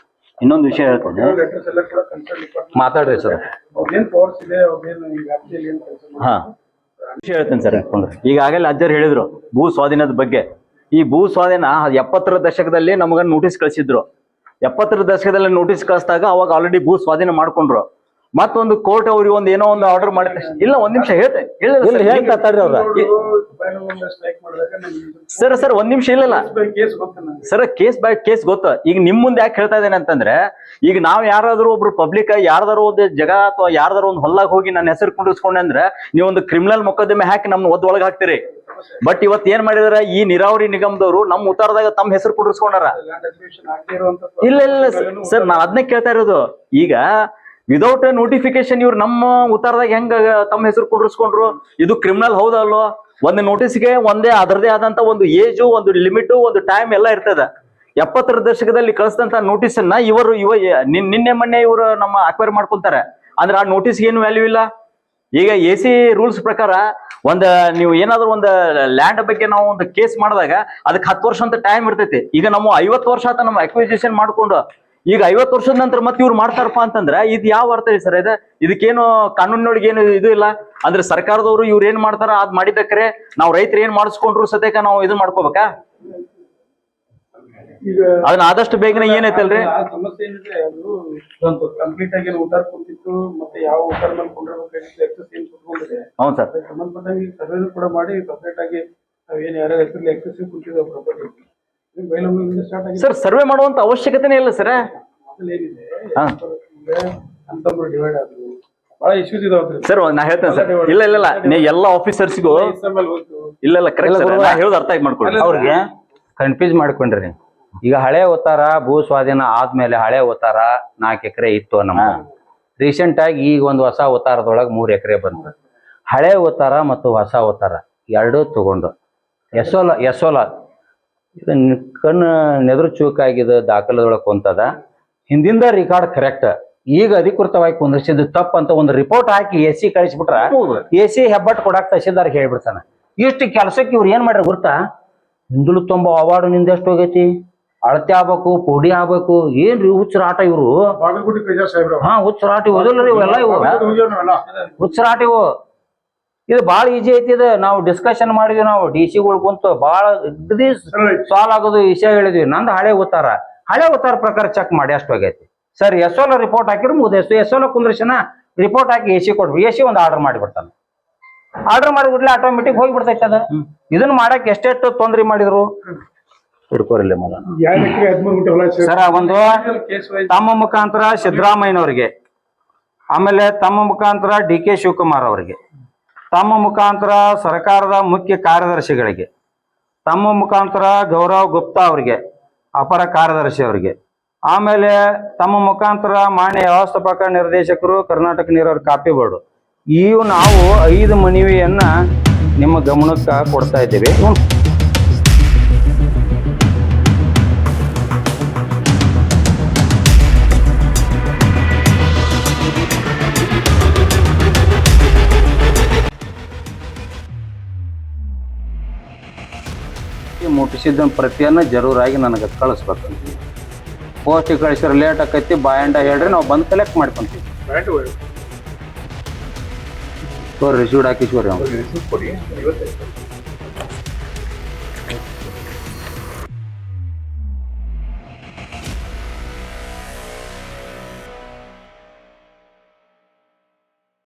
S4: ವಿಷಯ ಹೇಳ್ತೇನೆ.
S3: ಲೆಟರ್ಸ್ ಎಲ್ಲ ಕೂಡ ಕನ್ಸರ್ನ್ ಡಿಪಾರ್ಟ್ಮೆಂಟ್
S1: ಮಾತಾಡ್ರಿ ಸರ್.
S3: ಅವ್ರದ್ದೇನು ಪವರ್ಸ್ ಇದೆ, ಅವ್ರದ್ದೇನು ಈ ವ್ಯಾಪ್ತಿಯಲ್ಲಿ ಏನು ಕೆಲಸ
S4: ಹಾ ವಿಷಯ ಹೇಳ್ತೇನೆ ಸರ್. ಈಗಾಗಲೇ ಅಜ್ಜರು ಹೇಳಿದ್ರು ಭೂ ಸ್ವಾಧೀನದ ಬಗ್ಗೆ. ಈ ಭೂ ಸ್ವಾಧೀನ 70ರ ದಶಕದಲ್ಲಿ ನಮಗ ನೋಟಿಸ್ ಕಳಿಸಿದ್ರು. 70ರ ದಶಕದಲ್ಲಿ ನೋಟಿಸ್ ಕಳಿಸಿದಾಗ ಅವಾಗ ಆಲ್ರೆಡಿ ಭೂ ಸ್ವಾಧೀನ ಮಾಡ್ಕೊಂಡ್ರು. ಮತ್ತೊಂದು ಕೋರ್ಟ್ ಅವ್ರಿಗೆ ಒಂದು ಏನೋ ಒಂದು ಆರ್ಡರ್ ಮಾಡಿದ ಇಲ್ಲ, ಒಂದ್ ನಿಮಿಷ ಹೇಳ್ತೇನೆ
S3: ಸ್ಟ್ರೈಕ್ ಮಾಡಿದಾಗ
S4: ಸರ್ ಒಂದ್ ನಿಮಿಷ ಇಲ್ಲ
S3: ಕೇಸ್ ಗೊತ್ತ ನನಗೆ.
S4: ಸರ್, ಕೇಸ್ ಬೈ ಕೇಸ್ ಗೊತ್ತ. ಈಗ ನಿಮ್ ಮುಂದೆ ಯಾಕೆ ಹೇಳ್ತಾ ಇದ್ದೇನೆ ಅಂತಂದ್ರೆ, ಈಗ ನಾವ್ ಯಾರಾದ್ರೂ ಒಬ್ರು ಪಬ್ಲಿಕ್ ಯಾರ್ದಾರು ಒಂದು ಜಾಗ ಅಥವಾ ಯಾರ್ದಾರು ಒಂದು ಹೊಲ್ಲಾಗ ಹೋಗಿ ನನ್ನ ಹೆಸರು ಕುಂಡಿಸ್ಕೊಂಡೆ ಅಂದ್ರೆ ನೀವು ಒಂದು ಕ್ರಿಮಿನಲ್ ಮೊಕದ್ದಮೆ ಹಾಕಿ ನಮ್ನ ಒಳಗೆ ಹಾಕ್ತೀರಿ. ಬಟ್ ಇವತ್ ಏನ್ ಮಾಡಿದಾರ, ಈ ನೀರಾವರಿ ನಿಗಮದವರು ನಮ್ಮ ಉತ್ತಾರದಾಗ ತಮ್ಮ ಹೆಸರು ಕುಂಡಿಸ್ಕೊಂಡಾರ.
S3: ಲ್ಯಾಂಡ್ ಅಕ್ವಿಸಿಷನ್ ಆಗದೇ ಇರುವಂತ
S4: ಇಲ್ಲ ಸರ್, ನಾನ್ ಅದನ್ನೇ ಕೇಳ್ತಾ ಇರೋದು. ಈಗ ವಿದೌಟ್ ನೋಟಿಫಿಕೇಶನ್ ಇವ್ರು ನಮ್ಮ ಉತ್ತಾರದಾಗ ಹೆಂಗ ತಮ್ಮ ಹೆಸರು ಕುಂಡ್ರಿಸ್ಕೊಂಡ್ರು? ಇದು ಕ್ರಿಮಿನಲ್ ಹೌದಲ್ವ? ಒಂದು ನೋಟಿಸ್ಗೆ ಒಂದೇ ಅದರದೇ ಆದಂತ ಒಂದು ಏಜು, ಒಂದು ಲಿಮಿಟು, ಒಂದು ಟೈಮ್ ಎಲ್ಲ ಇರ್ತದ. 70ರ ದಶಕದಲ್ಲಿ ಕಳಿಸಿದಂತ ನೋಟಿಸ್ ಅನ್ನ ನಿನ್ನೆ ಮೊನ್ನೆ ಇವರು ನಮ್ಮ ಅಕ್ವೈರ್ ಮಾಡ್ಕೊಂತಾರೆ ಅಂದ್ರೆ ಆ ನೋಟಿಸ್ಗೆ ಏನು ವ್ಯಾಲ್ಯೂ ಇಲ್ಲ. ಈಗ AC ರೂಲ್ಸ್ ಪ್ರಕಾರ ನೀವು ಏನಾದ್ರು ಒಂದು ಲ್ಯಾಂಡ್ ಬಗ್ಗೆ ನಾವು ಒಂದು ಕೇಸ್ ಮಾಡಿದಾಗ ಅದಕ್ಕೆ 10 ವರ್ಷ ಅಂತ ಟೈಮ್ ಇರ್ತೈತಿ. ಈಗ ನಮ್ಮ 50 ವರ್ಷ ಆತ ನಮ್ಮ ಅಕ್ವಿಸಿಷನ್ ಮಾಡ್ಕೊಂಡು ಈಗ 50 ವರ್ಷದ ನಂತರ ಮತ್ತೆ ಇವ್ರು ಮಾಡ್ತಾರಪ್ಪ ಅಂತಂದ್ರೆ ಇದು ಯಾವ ಅರ್ಥ ಇದೆ ಸರ್? ಇದಕ್ಕೇನು ಕಾನೂನಿನೊಳಗೆ ಏನು ಇದು ಇಲ್ಲ ಅಂದ್ರೆ ಸರ್ಕಾರದವರು ಇವ್ರು ಏನ್ ಮಾಡ್ತಾರ ಅದ್ ಮಾಡಿದಕ್ರೆ ನಾವು ರೈತರು ಏನ್ ಮಾಡಿಸ್ಕೊಂಡ್ರು ಸದ್ಯಕ್ಕೆ ನಾವು ಇದನ್ನ ಮಾಡ್ಕೋಬೇಕಾ?
S3: ಈಗ
S4: ಅದನ್ನ ಆದಷ್ಟು ಬೇಗನೆ ಏನೈತಲ್ರಿ
S3: ಆ ಸಮಸ್ಯೆ ಏನಿದೆ ಅದು ಕಂಪ್ಲೀಟ್ ಆಗಿ ಉತ್ತಾರ ಕೊಡ್ತಿತ್ತು, ಮತ್ತೆ ಯಾವ ಉತ್ತಾರ ಮಾಡ್ಕೊಂಡಿರ್ಬೇಕಾಗಿತ್ತು ಎಕ್ಸಸ್ ಏನ್ ಕುತ್ಕೊಂಡಿದೆ
S4: ಹೌದು ಸರ್.
S3: ಅದಕ್ಕೆ ಸಂಬಂಧಪಟ್ಟಂಗೆ ಸರ್ವೆ ಕೂಡ ಮಾಡಿ ಸಪ್ರೇಟ್ ಆಗಿ ನಾವೇನ್ ಯಾರ್ಯಾರ ಹೆಸರಲ್ಲಿ ಎಕ್ಸೆಸಿವ್ ಕುಂತಿದ್ದ ಪ್ರಾಪರ್ಟಿ ಬೈಲಹೊಂಗಲದಿಂದ ಸ್ಟಾರ್ಟ್ ಆಗಿ
S4: ಸರ್, ಸರ್ವೆ ಮಾಡುವಂತ ಅವಶ್ಯಕತೆನೇ ಇಲ್ಲ ಸರ್.
S3: ಮೊದಲು ಏನಿದೆ
S4: ಹಾ.
S3: ಅಂತಂದ್ರೆ ಡಿವೈಡ್ ಆದ್ರು ಬಹಳ ಇಶ್ಯೂಸ್ ಇದಾವ್ರಿ
S4: ಸರ್. ನಾ ಹೇಳ್ತೇನೆ ಸರ್, ಇಲ್ಲ ನೀ ಎಲ್ಲ ಆಫೀಸರ್ಸ್ಗೂ ಇಲ್ಲ ಕರೆಕ್ಟ್ ಸರ್, ನಾ ಹೇಳೋದು ಅರ್ಥ ಆಗಿ ಮಾಡ್ಕೊಳ್ಳಿ.
S1: ಅವ್ರಿಗೆ ಕನ್ಫ್ಯೂಸ್ ಮಾಡ್ಕೊಂಡ್ರಿ ನೀವು. ಈಗ ಹಳೆ ಉತ್ತಾರ ಭೂ ಸ್ವಾಧೀನ ಆದ್ಮೇಲೆ ಹಳೆ ಉತ್ತಾರ 4 ಎಕರೆ ಇತ್ತು ನಮ್ಮ. ರೀಸೆಂಟ್ ಆಗಿ ಈಗ ಒಂದು ಹೊಸ ಉತ್ತಾರದೊಳಗೆ 3 ಎಕರೆ ಬಂತು. ಹಳೆ ಉತ್ತಾರ ಮತ್ತು ಹೊಸ ಉತ್ತಾರ ಎರಡೂ ತಗೊಂಡು ಎಸೋಲ ಇದು ಕಣ್ಣು ನೆದರು ಚೂಕಾಗಿದ್ದು ದಾಖಲೆದೊಳಗೆ ಕುಂತದ. ಹಿಂದಿಂದ ರಿಕಾರ್ಡ್ ಕರೆಕ್ಟ್. ಈಗ ಅಧಿಕೃತವಾಗಿ ಕುಂದಿಸಿದ್ದು ತಪ್ಪು ಅಂತ ಒಂದು ರಿಪೋರ್ಟ್ ಹಾಕಿ AC ಕಳಿಸ್ಬಿಟ್ರ AC ಹೆಬ್ಬಟ್ಟು ಕೊಡಾಕ್ ತಹಶೀಲ್ದಾರ್ಗೆ ಹೇಳ್ಬಿಡ್ತಾನ. ಇಷ್ಟು ಕೆಲಸಕ್ಕೆ ಇವ್ರು ಏನ್ ಮಾಡ್ರಿ ಗೊತ್ತಾ? ಹಿಂದುಳು ತುಂಬ ಅವಾರ್ಡ್ ನಿಂದ ಎಷ್ಟು ಹೋಗೈತಿ, ಅಳತೆ ಆಗ್ಬೇಕು, ಪೋಡಿ ಆಗ್ಬೇಕು, ಏನ್ರಿ ಹುಚ್ಚರಾಟ ಇವ್ರು.
S3: ಬಾಗಲಕೋಟೆ ಪ್ರಜಾ ಸಾಹೇಬ್ರ
S1: ಹಾ, ಹುಚ್ಚರಾಟ ಓದಿಲ್ಲ ಇವೆಲ್ಲ ಇವು ಹುಚ್ಚರಾಟ ಇವು. ಇದು ಬಾಳ ಈಜಿ ಐತಿ. ಇದು ನಾವು ಡಿಸ್ಕಷನ್ ಮಾಡಿದ್ವಿ, ನಾವು DC ಕುಂತು ಬಾಳ ಸಾಲ್ವ್ ಆಗೋದು ವಿಷಯ ಹೇಳಿದ್ವಿ. ನಂದು ಹಳೆ ಉತ್ತಾರ ಪ್ರಕಾರ ಚೆಕ್ ಮಾಡಿ ಅಷ್ಟು ಹೋಗೈತಿ ಸರ್. ಎಸೋಲ ರಿಪೋರ್ಟ್ ಹಾಕಿದ್ರು ಮುಗಿದೆಷ್ಟು ಎಸೋಲ ಕುಂದ್ರಶನ ರಿಪೋರ್ಟ್ ಹಾಕಿ AC ಕೊಡ್ರಿ. AC ಒಂದು ಆರ್ಡರ್ ಮಾಡಿಬಿಡ್ತಾನೆ. ಆರ್ಡರ್ ಮಾಡಿಬಿಡ್ಲಿ ಆಟೋಮೆಟಿಕ್ ಹೋಗಿ ಬಿಡ್ತೈತೆ ಅದ. ಇದನ್ನ ಮಾಡಕ್ ಎಷ್ಟೆಷ್ಟು ತೊಂದ್ರೆ ಮಾಡಿದ್ರು ಹಿಡ್ಕೋರಿಲ್ಲ ಮಗ ಸರ. ಒಂದು ತಮ್ಮ ಮುಖಾಂತರ ಸಿದ್ದರಾಮಯ್ಯನವ್ರಿಗೆ, ಆಮೇಲೆ ತಮ್ಮ ಮುಖಾಂತರ DK ಶಿವಕುಮಾರ್ ಅವರಿಗೆ, ತಮ್ಮ ಮುಖಾಂತರ ಸರ್ಕಾರದ ಮುಖ್ಯ ಕಾರ್ಯದರ್ಶಿಗಳಿಗೆ, ತಮ್ಮ ಮುಖಾಂತರ ಗೌರವ್ ಗುಪ್ತಾ ಅವರಿಗೆ, ಅಪರ ಕಾರ್ಯದರ್ಶಿ ಅವರಿಗೆ, ಆಮೇಲೆ ತಮ್ಮ ಮುಖಾಂತರ ಮಾನ್ಯ ವ್ಯವಸ್ಥಾಪಕ ನಿರ್ದೇಶಕರು ಕರ್ನಾಟಕ ನೀರಾವರಿ ಕಾಪಿ ಬೋರ್ಡು, ಇವು ನಾವು 5 ಮನವಿಯನ್ನ ನಿಮ್ಮ ಗಮನಕ್ಕೆ ಕೊಡ್ತಾ ಇದ್ದೇವೆ. ಮುಟ್ಟಿಸಿದ ಪ್ರತಿಯನ್ನ ಜರೂರಾಗಿ ನನಗೆ ಕಳಿಸ್ಬೇಕು. ಪೋಸ್ಟಿಗೆ ಕಳಿಸಿದ್ರೆ ಲೇಟ್ ಆಕೈತಿ, ಬಾಯಂಡ ಹೇಳ್ರಿ, ನಾವು ಬಂದು ಕಲೆಕ್ಟ್ ಮಾಡ್ಕೊಂತೀವಿ. ರಿಸೀವ್ಡ್ ಹಾಕಿಸ್ಕೋರಿ.
S2: ಕೊಡಿ